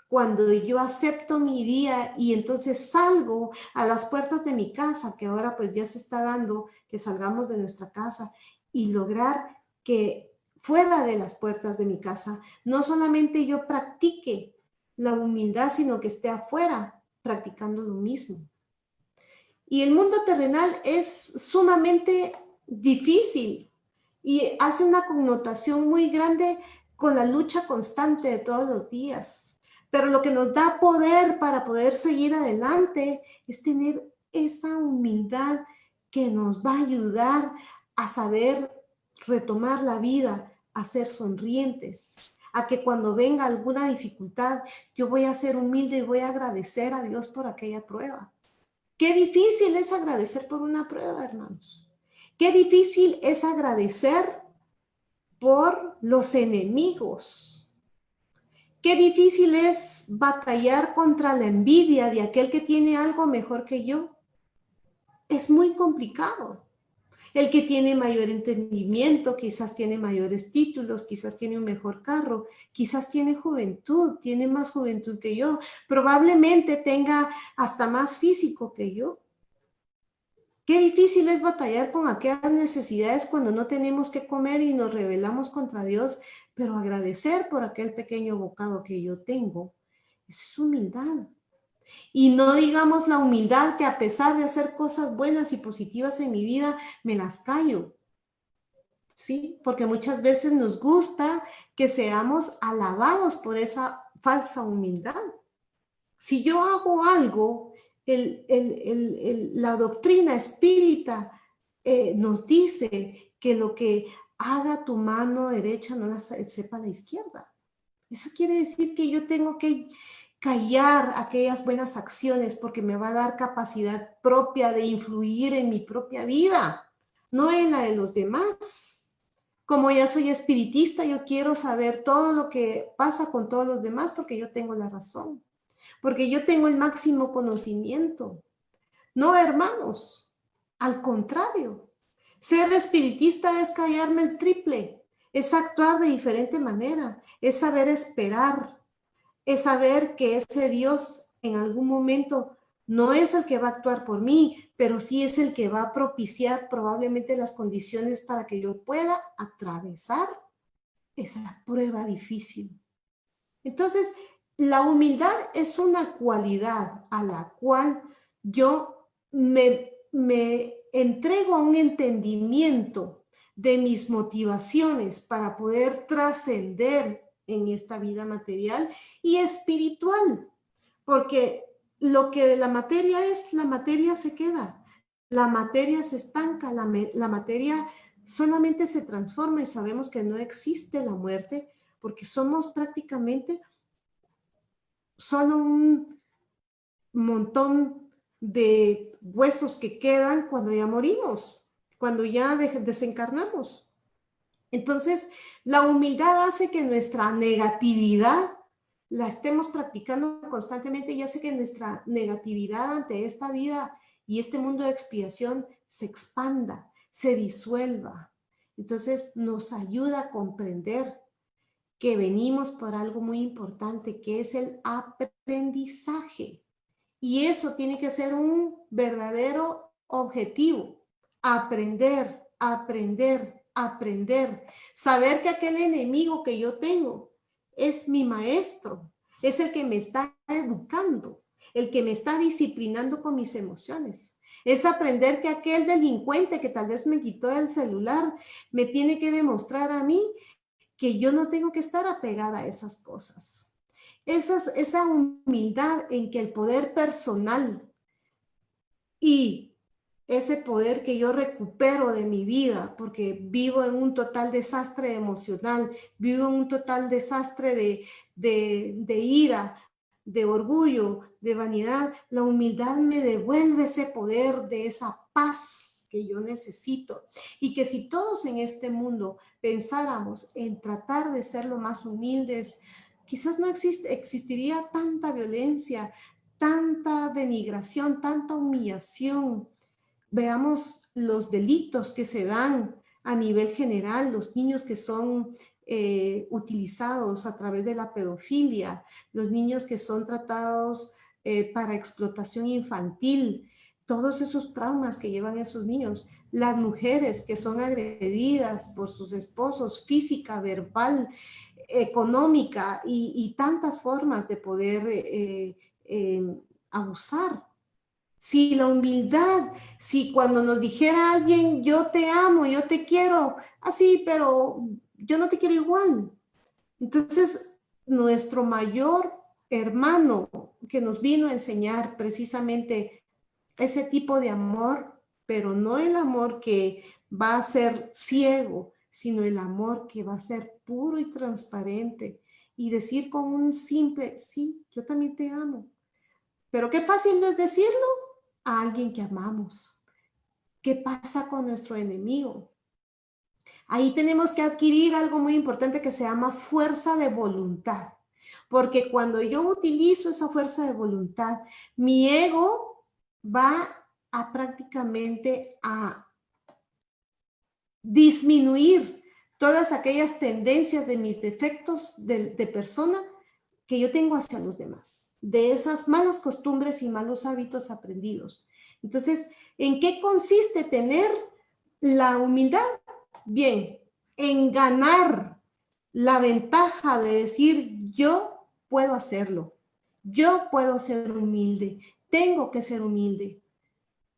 Cuando yo acepto mi día y entonces salgo a las puertas de mi casa, que ahora pues ya se está dando que salgamos de nuestra casa y lograr que fuera de las puertas de mi casa, no solamente yo practique la humildad, sino que esté afuera practicando lo mismo. Y el mundo terrenal es sumamente difícil y hace una connotación muy grande con la lucha constante de todos los días. Pero lo que nos da poder para poder seguir adelante es tener esa humildad que nos va a ayudar a saber retomar la vida, a ser sonrientes, a que cuando venga alguna dificultad, yo voy a ser humilde y voy a agradecer a Dios por aquella prueba. Qué difícil es agradecer por una prueba, hermanos. Qué difícil es agradecer por los enemigos. Qué difícil es batallar contra la envidia de aquel que tiene algo mejor que yo. Es muy complicado. El que tiene mayor entendimiento, quizás tiene mayores títulos, quizás tiene un mejor carro, quizás tiene juventud, tiene más juventud que yo, probablemente tenga hasta más físico que yo. Qué difícil es batallar con aquellas necesidades cuando no tenemos que comer y nos rebelamos contra Dios, pero agradecer por aquel pequeño bocado que yo tengo. Eso es humildad. Y no digamos la humildad que a pesar de hacer cosas buenas y positivas en mi vida, me las callo. ¿Sí? Porque muchas veces nos gusta que seamos alabados por esa falsa humildad. Si yo hago algo, la doctrina espírita nos dice que lo que haga tu mano derecha no la sepa la izquierda. Eso quiere decir que yo tengo que callar aquellas buenas acciones porque me va a dar capacidad propia de influir en mi propia vida, no en la de los demás. Como ya soy espiritista, yo quiero saber todo lo que pasa con todos los demás porque yo tengo la razón, porque yo tengo el máximo conocimiento. No, hermanos, al contrario. Ser espiritista es callarme el triple, es actuar de diferente manera, es saber esperar, es saber que ese Dios en algún momento no es el que va a actuar por mí, pero sí es el que va a propiciar probablemente las condiciones para que yo pueda atravesar esa prueba difícil. Entonces, la humildad es una cualidad a la cual yo me entrego a un entendimiento de mis motivaciones para poder trascender en esta vida material y espiritual, porque lo que la materia es, la materia se queda, la materia se estanca, la materia solamente se transforma y sabemos que no existe la muerte porque somos prácticamente solo un montón de huesos que quedan cuando ya morimos, cuando ya desencarnamos. Entonces, la humildad hace que nuestra negatividad la estemos practicando constantemente y hace que nuestra negatividad ante esta vida y este mundo de expiación se expanda, se disuelva. Entonces, nos ayuda a comprender que venimos por algo muy importante, que es el aprendizaje. Y eso tiene que ser un verdadero objetivo. Aprender, aprender, aprender. Saber que aquel enemigo que yo tengo es mi maestro, es el que me está educando, el que me está disciplinando con mis emociones. Es aprender que aquel delincuente que tal vez me quitó el celular me tiene que demostrar a mí que yo no tengo que estar apegada a esas cosas. Esa humildad en que el poder personal y ese poder que yo recupero de mi vida, porque vivo en un total desastre emocional, vivo en un total desastre de ira, de orgullo, de vanidad, la humildad me devuelve ese poder de esa paz que yo necesito. Y que si todos en este mundo pensáramos en tratar de ser lo más humildes, quizás no existiría tanta violencia, tanta denigración, tanta humillación. Veamos los delitos que se dan a nivel general, los niños que son utilizados a través de la pedofilia, los niños que son tratados para explotación infantil, todos esos traumas que llevan esos niños, las mujeres que son agredidas por sus esposos, física, verbal, económica y tantas formas de poder abusar. Si la humildad, si cuando nos dijera alguien, yo te amo, yo te quiero, así, pero yo no te quiero igual. Entonces, nuestro mayor hermano que nos vino a enseñar precisamente ese tipo de amor, pero no el amor que va a ser ciego, sino el amor que va a ser puro y transparente y decir con un simple, sí, yo también te amo. Pero qué fácil es decirlo a alguien que amamos. ¿Qué pasa con nuestro enemigo? Ahí tenemos que adquirir algo muy importante que se llama fuerza de voluntad. Porque cuando yo utilizo esa fuerza de voluntad, mi ego va a prácticamente a disminuir todas aquellas tendencias de mis defectos de persona que yo tengo hacia los demás, de esas malas costumbres y malos hábitos aprendidos. Entonces, ¿en qué consiste tener la humildad? Bien, en ganar la ventaja de decir yo puedo hacerlo, yo puedo ser humilde, tengo que ser humilde.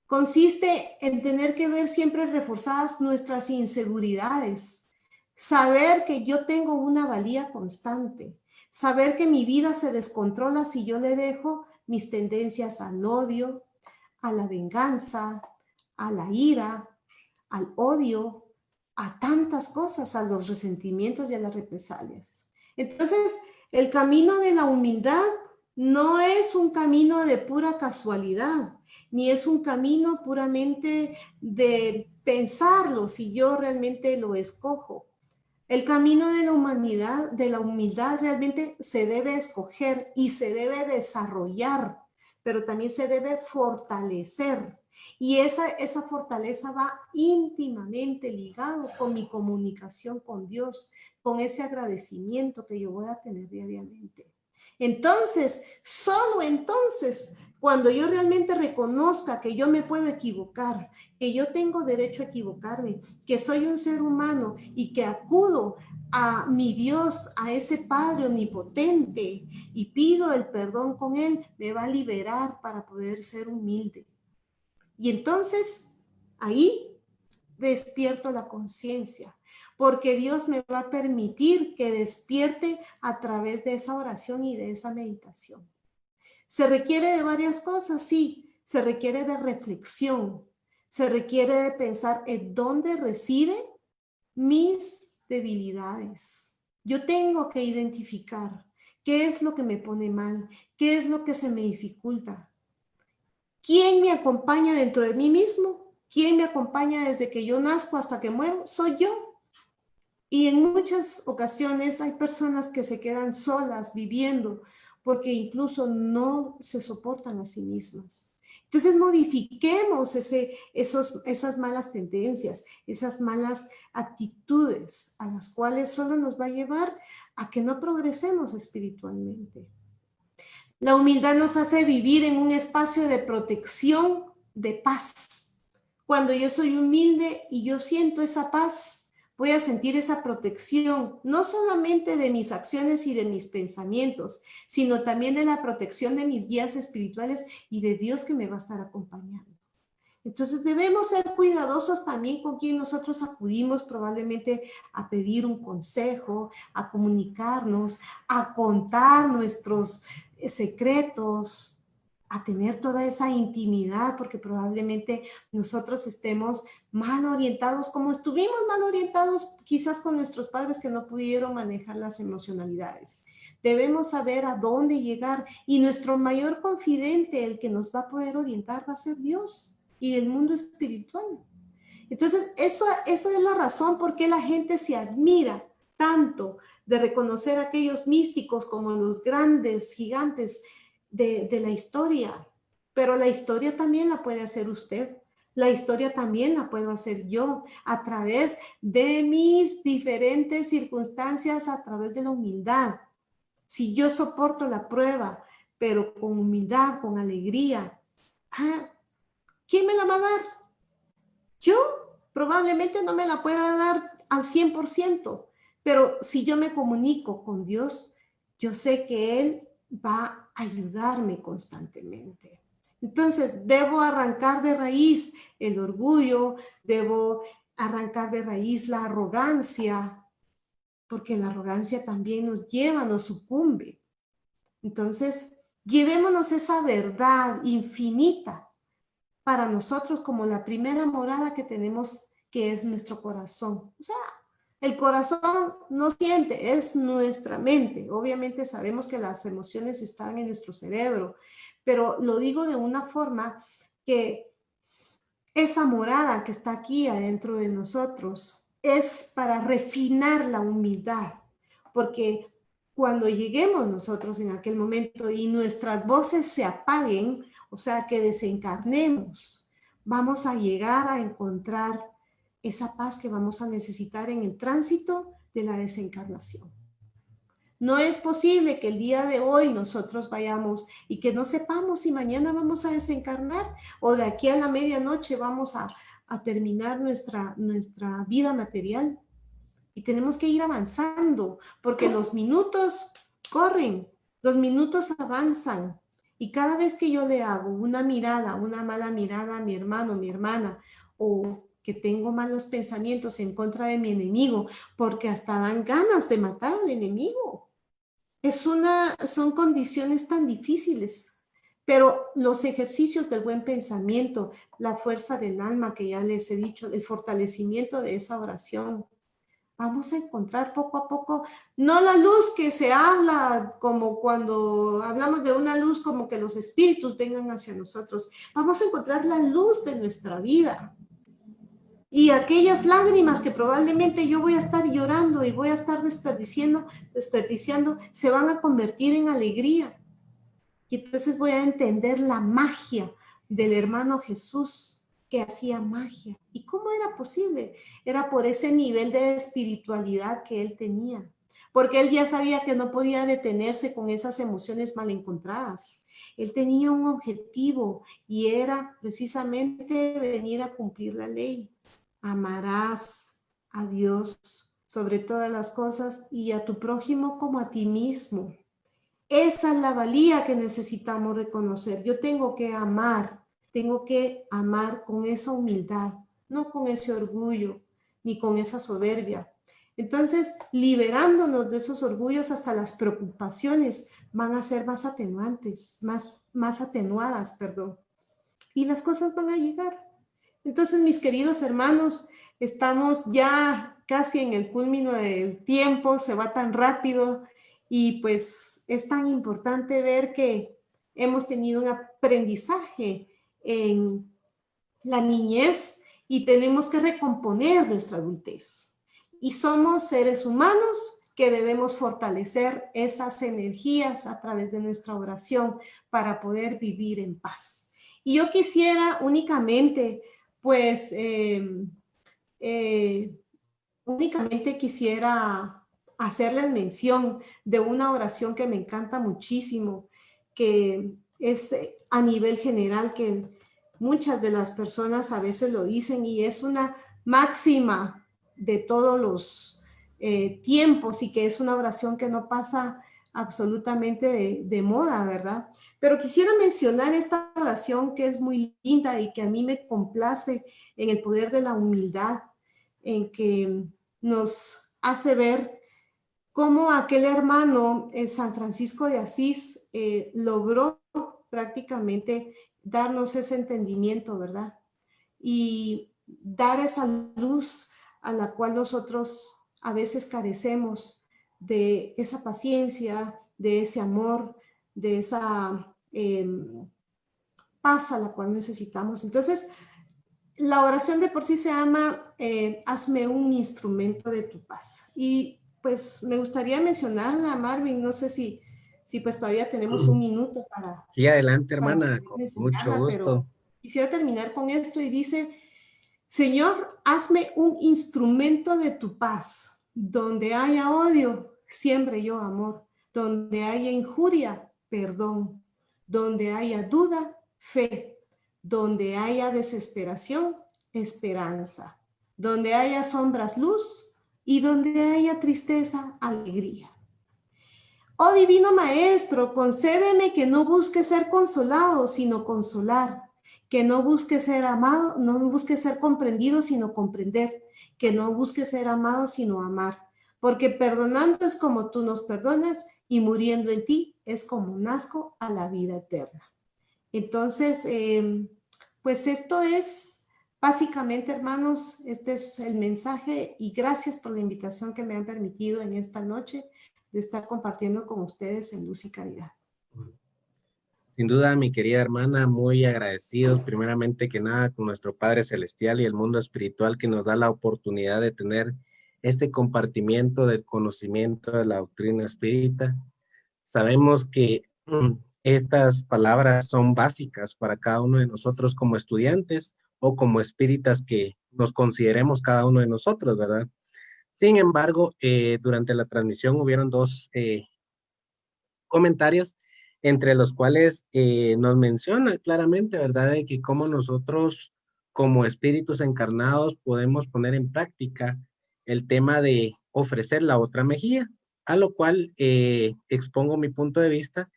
Consiste en tener que ver siempre reforzadas nuestras inseguridades, saber que yo tengo una valía constante, saber que mi vida se descontrola si yo le dejo mis tendencias al odio, a la venganza, a la ira, al odio, a tantas cosas, a los resentimientos y a las represalias. Entonces, el camino de la humildad no es un camino de pura casualidad, ni es un camino puramente de pensarlo si yo realmente lo escojo. El camino de la humanidad, de la humildad realmente se debe escoger y se debe desarrollar, pero también se debe fortalecer. Y esa fortaleza va íntimamente ligado con mi comunicación con Dios, con ese agradecimiento que yo voy a tener diariamente. Entonces, solo entonces, cuando yo realmente reconozca que yo me puedo equivocar, que yo tengo derecho a equivocarme, que soy un ser humano y que acudo a mi Dios, a ese Padre omnipotente y pido el perdón con Él, me va a liberar para poder ser humilde. Y entonces, ahí despierto la conciencia, porque Dios me va a permitir que despierte a través de esa oración y de esa meditación. ¿Se requiere de varias cosas? Sí, se requiere de reflexión, se requiere de pensar en dónde residen mis debilidades. Yo tengo que identificar qué es lo que me pone mal, qué es lo que se me dificulta. ¿Quién me acompaña dentro de mí mismo? ¿Quién me acompaña desde que yo nazco hasta que muero? Soy yo. Y en muchas ocasiones hay personas que se quedan solas viviendo porque incluso no se soportan a sí mismas. Entonces modifiquemos esas malas tendencias, esas malas actitudes a las cuales solo nos va a llevar a que no progresemos espiritualmente. La humildad nos hace vivir en un espacio de protección, de paz. Cuando yo soy humilde y yo siento esa paz, voy a sentir esa protección, no solamente de mis acciones y de mis pensamientos, sino también de la protección de mis guías espirituales y de Dios que me va a estar acompañando. Entonces debemos ser cuidadosos también con quien nosotros acudimos probablemente a pedir un consejo, a comunicarnos, a contar nuestros secretos, a tener toda esa intimidad, porque probablemente nosotros estemos mal orientados, como estuvimos mal orientados quizás con nuestros padres que no pudieron manejar las emocionalidades. Debemos saber a dónde llegar y nuestro mayor confidente, el que nos va a poder orientar, va a ser Dios y del mundo espiritual. Entonces, esa es la razón por qué la gente se admira tanto de reconocer a aquellos místicos como los grandes gigantes de la historia. Pero la historia también la puede hacer usted. La historia también la puedo hacer yo a través de mis diferentes circunstancias, a través de la humildad. Si yo soporto la prueba, pero con humildad, con alegría, ¿quién me la va a dar? Yo probablemente no me la pueda dar al 100%, pero si yo me comunico con Dios, yo sé que Él va a ayudarme constantemente. Entonces, debo arrancar de raíz el orgullo, debo arrancar de raíz la arrogancia, porque la arrogancia también nos lleva, nos sucumbe. Entonces, llevémonos esa verdad infinita para nosotros como la primera morada que tenemos, que es nuestro corazón. O sea, el corazón no siente, es nuestra mente. Obviamente sabemos que las emociones están en nuestro cerebro, pero lo digo de una forma que esa morada que está aquí adentro de nosotros es para refinar la humildad, porque cuando lleguemos nosotros en aquel momento y nuestras voces se apaguen, o sea, que desencarnemos, vamos a llegar a encontrar esa paz que vamos a necesitar en el tránsito de la desencarnación. No es posible que el día de hoy nosotros vayamos y que no sepamos si mañana vamos a desencarnar o de aquí a la medianoche vamos a terminar nuestra vida material. Y tenemos que ir avanzando porque los minutos corren, los minutos avanzan. Y cada vez que yo le hago una mirada, una mala mirada a mi hermano, mi hermana, o que tengo malos pensamientos en contra de mi enemigo, porque hasta dan ganas de matar al enemigo. Son condiciones tan difíciles, pero los ejercicios del buen pensamiento, la fuerza del alma que ya les he dicho, el fortalecimiento de esa oración, vamos a encontrar poco a poco, no la luz que se habla como cuando hablamos de una luz como que los espíritus vengan hacia nosotros, vamos a encontrar la luz de nuestra vida. Y aquellas lágrimas que probablemente yo voy a estar llorando y voy a estar desperdiciando, se van a convertir en alegría. Y entonces voy a entender la magia del hermano Jesús que hacía magia. ¿Y cómo era posible? Era por ese nivel de espiritualidad que él tenía. Porque él ya sabía que no podía detenerse con esas emociones mal encontradas. Él tenía un objetivo y era precisamente venir a cumplir la ley. Amarás a Dios sobre todas las cosas y a tu prójimo como a ti mismo. Esa es la valía que necesitamos reconocer. Yo tengo que amar con esa humildad. no con ese orgullo ni con esa soberbia. Entonces, liberándonos de esos orgullos, hasta las preocupaciones van a ser más atenuantes, más atenuadas, perdón. Y las cosas van a llegar. Entonces, mis queridos hermanos, estamos ya casi en el culmino del tiempo, se va tan rápido y pues es tan importante ver que hemos tenido un aprendizaje en la niñez y tenemos que recomponer nuestra adultez. Y somos seres humanos que debemos fortalecer esas energías a través de nuestra oración para poder vivir en paz. Y yo quisiera únicamente, pues, únicamente quisiera hacerles mención de una oración que me encanta muchísimo, que es a nivel general, que muchas de las personas a veces lo dicen y es una máxima de todos los tiempos y que es una oración que no pasa absolutamente de moda, ¿verdad? Pero quisiera mencionar esta oración que es muy linda y que a mí me complace en el poder de la humildad, en que nos hace ver cómo aquel hermano, San Francisco de Asís, logró prácticamente darnos ese entendimiento, ¿verdad? Y dar esa luz a la cual nosotros a veces carecemos, de esa paciencia, de ese amor, de esa paz a la cual necesitamos. Entonces, la oración de por sí se llama hazme un instrumento de tu paz. Y pues me gustaría mencionarla, Marvin, no sé si pues todavía tenemos un minuto Sí, adelante, para hermana, poder con mucho mencionarla, pero gusto. quisiera terminar con esto y dice, Señor, hazme un instrumento de tu paz. Donde haya odio, siembre yo amor. Donde haya injuria, perdón. Donde haya duda, fe. Donde haya desesperación, esperanza. Donde haya sombras, luz. Y donde haya tristeza, alegría. Oh Divino Maestro, concédeme que no busque ser consolado, sino consolar, que no busque ser amado, no busque ser comprendido, sino comprender, que no busque ser amado, sino amar, porque perdonando es como tú nos perdonas y muriendo en ti es como nazco a la vida eterna. Entonces, pues esto es básicamente, hermanos, este es el mensaje y gracias por la invitación que me han permitido en esta noche de estar compartiendo con ustedes en Luz y Caridad. Sin duda, mi querida hermana, muy agradecidos primeramente que nada con nuestro Padre Celestial y el mundo espiritual que nos da la oportunidad de tener este compartimiento del conocimiento de la doctrina espírita. Sabemos que estas palabras son básicas para cada uno de nosotros como estudiantes o como espíritas que nos consideremos cada uno de nosotros, ¿verdad? Sin embargo, durante la transmisión hubieron dos comentarios entre los cuales nos menciona claramente, ¿verdad?, de que cómo nosotros como espíritus encarnados podemos poner en práctica el tema de ofrecer la otra mejilla, a lo cual expongo mi punto de vista.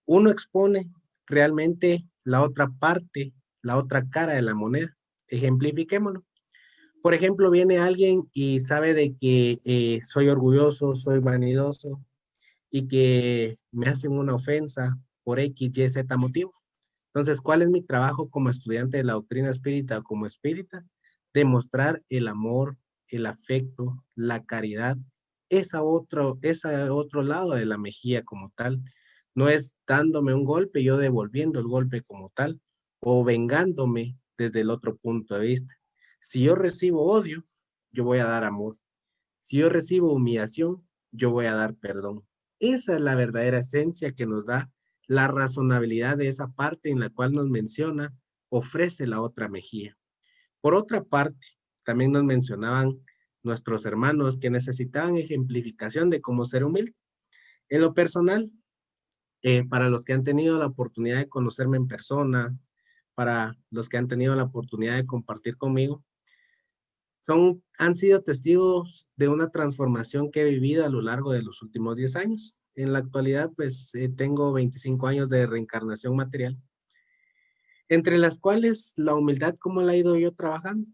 Uno expone realmente la otra parte, la otra cara de la moneda. Ejemplifiquémoslo. Por ejemplo, viene alguien y sabe de que soy orgulloso, soy vanidoso, y que me hacen una ofensa por X, Y, Z motivo. Entonces, ¿cuál es mi trabajo como estudiante de la doctrina espírita o como espírita? Demostrar el amor, el afecto, la caridad, ese otro lado de la mejilla como tal. No es dándome un golpe, yo devolviendo el golpe como tal, o vengándome desde el otro punto de vista. Si yo recibo odio, yo voy a dar amor. Si yo recibo humillación, yo voy a dar perdón. Esa es la verdadera esencia que nos da la razonabilidad de esa parte en la cual nos menciona, ofrece la otra mejilla. Por otra parte, también nos mencionaban nuestros hermanos que necesitaban ejemplificación de cómo ser humilde. En lo personal, para los que han tenido la oportunidad de conocerme en persona, para los que han tenido la oportunidad de compartir conmigo, han sido testigos de una transformación que he vivido a lo largo de los últimos 10 años. En la actualidad, pues tengo 25 años de reencarnación material, entre las cuales la humildad, ¿cómo la he ido yo trabajando?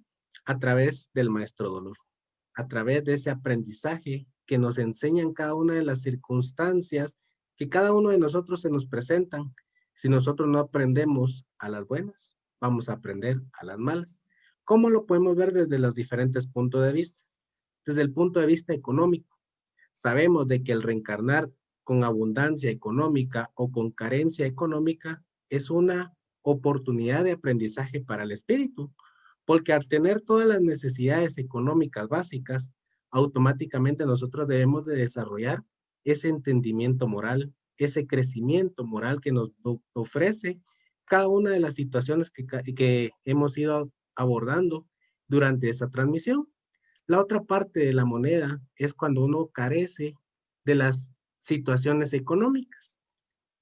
a través del maestro dolor, a través de ese aprendizaje que nos enseñan cada una de las circunstancias que cada uno de nosotros se nos presentan. Si nosotros no aprendemos a las buenas, vamos a aprender a las malas. ¿Cómo lo podemos ver desde los diferentes puntos de vista? Desde el punto de vista económico, sabemos de que el reencarnar con abundancia económica o con carencia económica es una oportunidad de aprendizaje para el espíritu, porque al tener todas las necesidades económicas básicas, automáticamente nosotros debemos de desarrollar ese entendimiento moral, ese crecimiento moral que nos ofrece cada una de las situaciones que hemos ido abordando durante esa transmisión. La otra parte de la moneda es cuando uno carece de las situaciones económicas.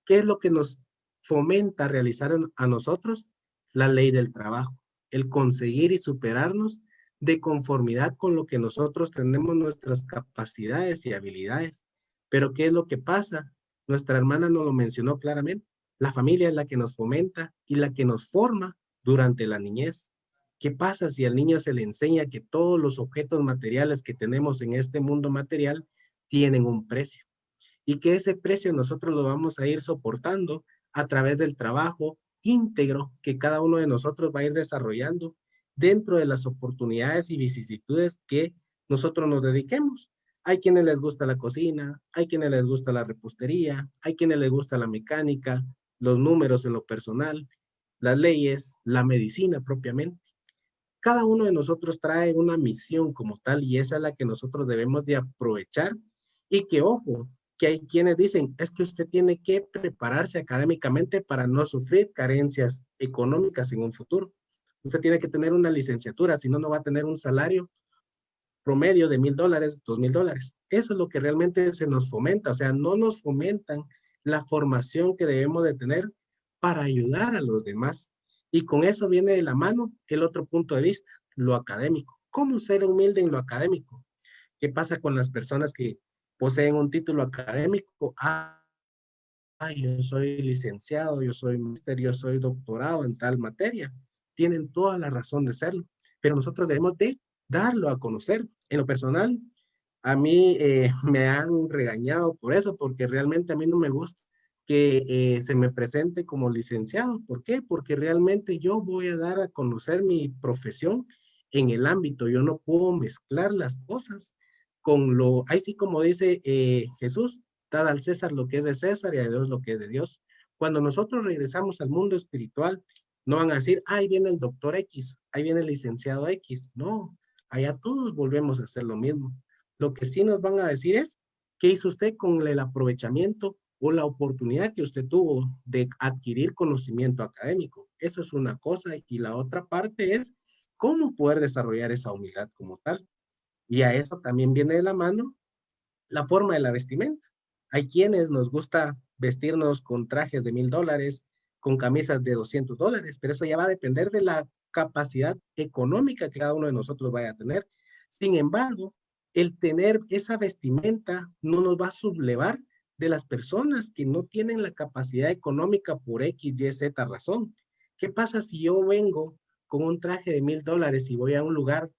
¿Qué es lo que nos fomenta realizar a nosotros? La ley del trabajo, el conseguir y superarnos de conformidad con lo que nosotros tenemos, nuestras capacidades y habilidades. Pero ¿qué es lo que pasa? Nuestra hermana nos lo mencionó claramente. La familia es la que nos fomenta y la que nos forma durante la niñez. ¿Qué pasa si al niño se le enseña que todos los objetos materiales que tenemos en este mundo material tienen un precio? Y que ese precio nosotros lo vamos a ir soportando a través del trabajo íntegro que cada uno de nosotros va a ir desarrollando dentro de las oportunidades y vicisitudes que nosotros nos dediquemos. Hay quienes les gusta la cocina, hay quienes les gusta la repostería, hay quienes les gusta la mecánica, los números en lo personal, las leyes, la medicina propiamente. Cada uno de nosotros trae una misión como tal y esa es la que nosotros debemos de aprovechar y que, ojo, que hay quienes dicen, es que usted tiene que prepararse académicamente para no sufrir carencias económicas en un futuro. Usted tiene que tener una licenciatura, si no, no va a tener un salario promedio de $1,000, $2,000. Eso es lo que realmente se nos fomenta, o sea, no nos fomentan la formación que debemos de tener para ayudar a los demás. Y con eso viene de la mano el otro punto de vista, lo académico. ¿Cómo ser humilde en lo académico? ¿Qué pasa con las personas que poseen un título académico? Yo soy licenciado, yo soy máster, yo soy doctorado en tal materia. Tienen toda la razón de serlo, pero nosotros debemos de darlo a conocer. En lo personal, a mí me han regañado por eso, porque realmente a mí no me gusta que se me presente como licenciado. ¿Por qué? Porque realmente yo voy a dar a conocer mi profesión en el ámbito. Yo no puedo mezclar las cosas con lo, ahí sí como dice Jesús, dad al César lo que es de César y a Dios lo que es de Dios. Cuando nosotros regresamos al mundo espiritual, no van a decir, ahí viene el doctor X, ahí viene el licenciado X. No, allá todos volvemos a hacer lo mismo. Lo que sí nos van a decir es, ¿qué hizo usted con el aprovechamiento o la oportunidad que usted tuvo de adquirir conocimiento académico? Eso es una cosa y la otra parte es cómo poder desarrollar esa humildad como tal. Y a eso también viene de la mano la forma de la vestimenta. Hay quienes nos gusta vestirnos con trajes de $1,000, con camisas de $200, pero eso ya va a depender de la capacidad económica que cada uno de nosotros vaya a tener. Sin embargo, el tener esa vestimenta no nos va a sublevar de las personas que no tienen la capacidad económica por X, Y, Z razón. ¿Qué pasa si yo vengo con un traje de $1,000 y voy a un lugar,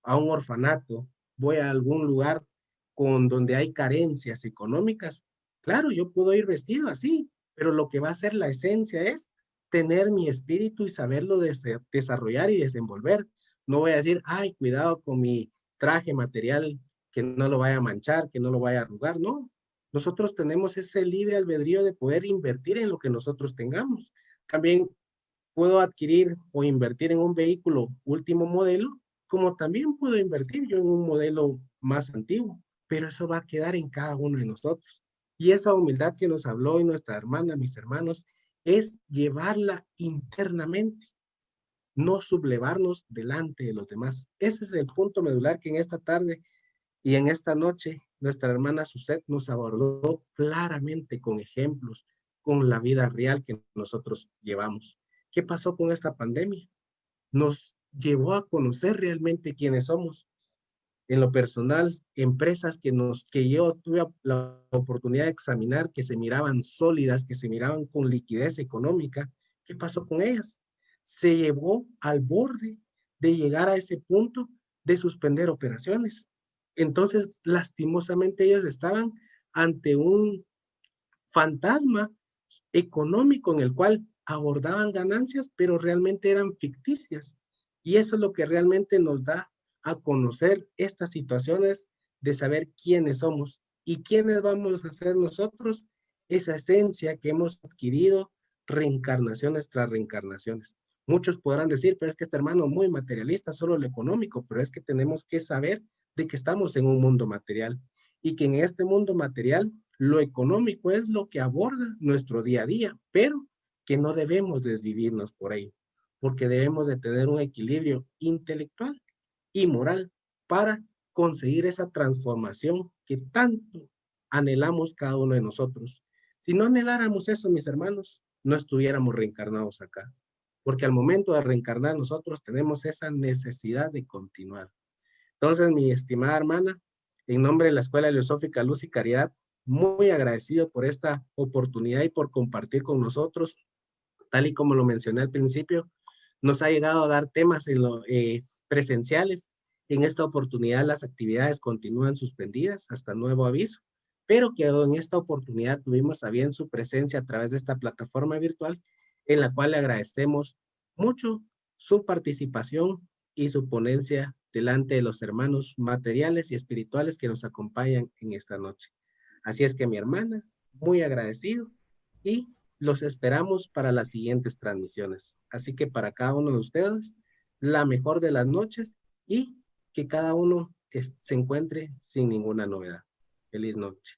a un orfanato, voy a algún lugar con donde hay carencias económicas? Claro, yo puedo ir vestido así, pero lo que va a ser la esencia es tener mi espíritu y saberlo desarrollar y desenvolver. No voy a decir, ay, cuidado con mi traje material, que no lo vaya a manchar, que no lo vaya a arrugar. No, nosotros tenemos ese libre albedrío de poder invertir en lo que nosotros tengamos. También puedo adquirir o invertir en un vehículo último modelo, como también puedo invertir yo en un modelo más antiguo, pero eso va a quedar en cada uno de nosotros. Y esa humildad que nos habló hoy nuestra hermana, mis hermanos, es llevarla internamente, no sublevarnos delante de los demás. Ese es el punto medular que en esta tarde y en esta noche nuestra hermana Suset nos abordó claramente con ejemplos, con la vida real que nosotros llevamos. ¿Qué pasó con esta pandemia? Nos llevó a conocer realmente quiénes somos. En lo personal, empresas que yo tuve la oportunidad de examinar, que se miraban sólidas, que se miraban con liquidez económica, ¿qué pasó con ellas? Se llevó al borde de llegar a ese punto de suspender operaciones. Entonces, lastimosamente ellos estaban ante un fantasma económico en el cual abordaban ganancias, pero realmente eran ficticias. Y eso es lo que realmente nos da a conocer estas situaciones de saber quiénes somos y quiénes vamos a ser nosotros, esa esencia que hemos adquirido reencarnaciones tras reencarnaciones. Muchos podrán decir, pero es que este hermano muy materialista, solo lo económico, pero es que tenemos que saber de que estamos en un mundo material y que en este mundo material lo económico es lo que aborda nuestro día a día, pero que no debemos desvivirnos por ello, porque debemos de tener un equilibrio intelectual y moral para conseguir esa transformación que tanto anhelamos cada uno de nosotros. Si no anheláramos eso, mis hermanos, no estuviéramos reencarnados acá, porque al momento de reencarnar nosotros tenemos esa necesidad de continuar. Entonces, mi estimada hermana, en nombre de la Escuela Filosófica Luz y Caridad, muy agradecido por esta oportunidad y por compartir con nosotros, tal y como lo mencioné al principio, nos ha llegado a dar temas presenciales. En esta oportunidad las actividades continúan suspendidas hasta nuevo aviso, pero que en esta oportunidad tuvimos a bien su presencia a través de esta plataforma virtual, en la cual le agradecemos mucho su participación y su ponencia delante de los hermanos materiales y espirituales que nos acompañan en esta noche. Así es que mi hermana, muy agradecido y los esperamos para las siguientes transmisiones. Así que para cada uno de ustedes, la mejor de las noches y que cada uno se encuentre sin ninguna novedad. Feliz noche.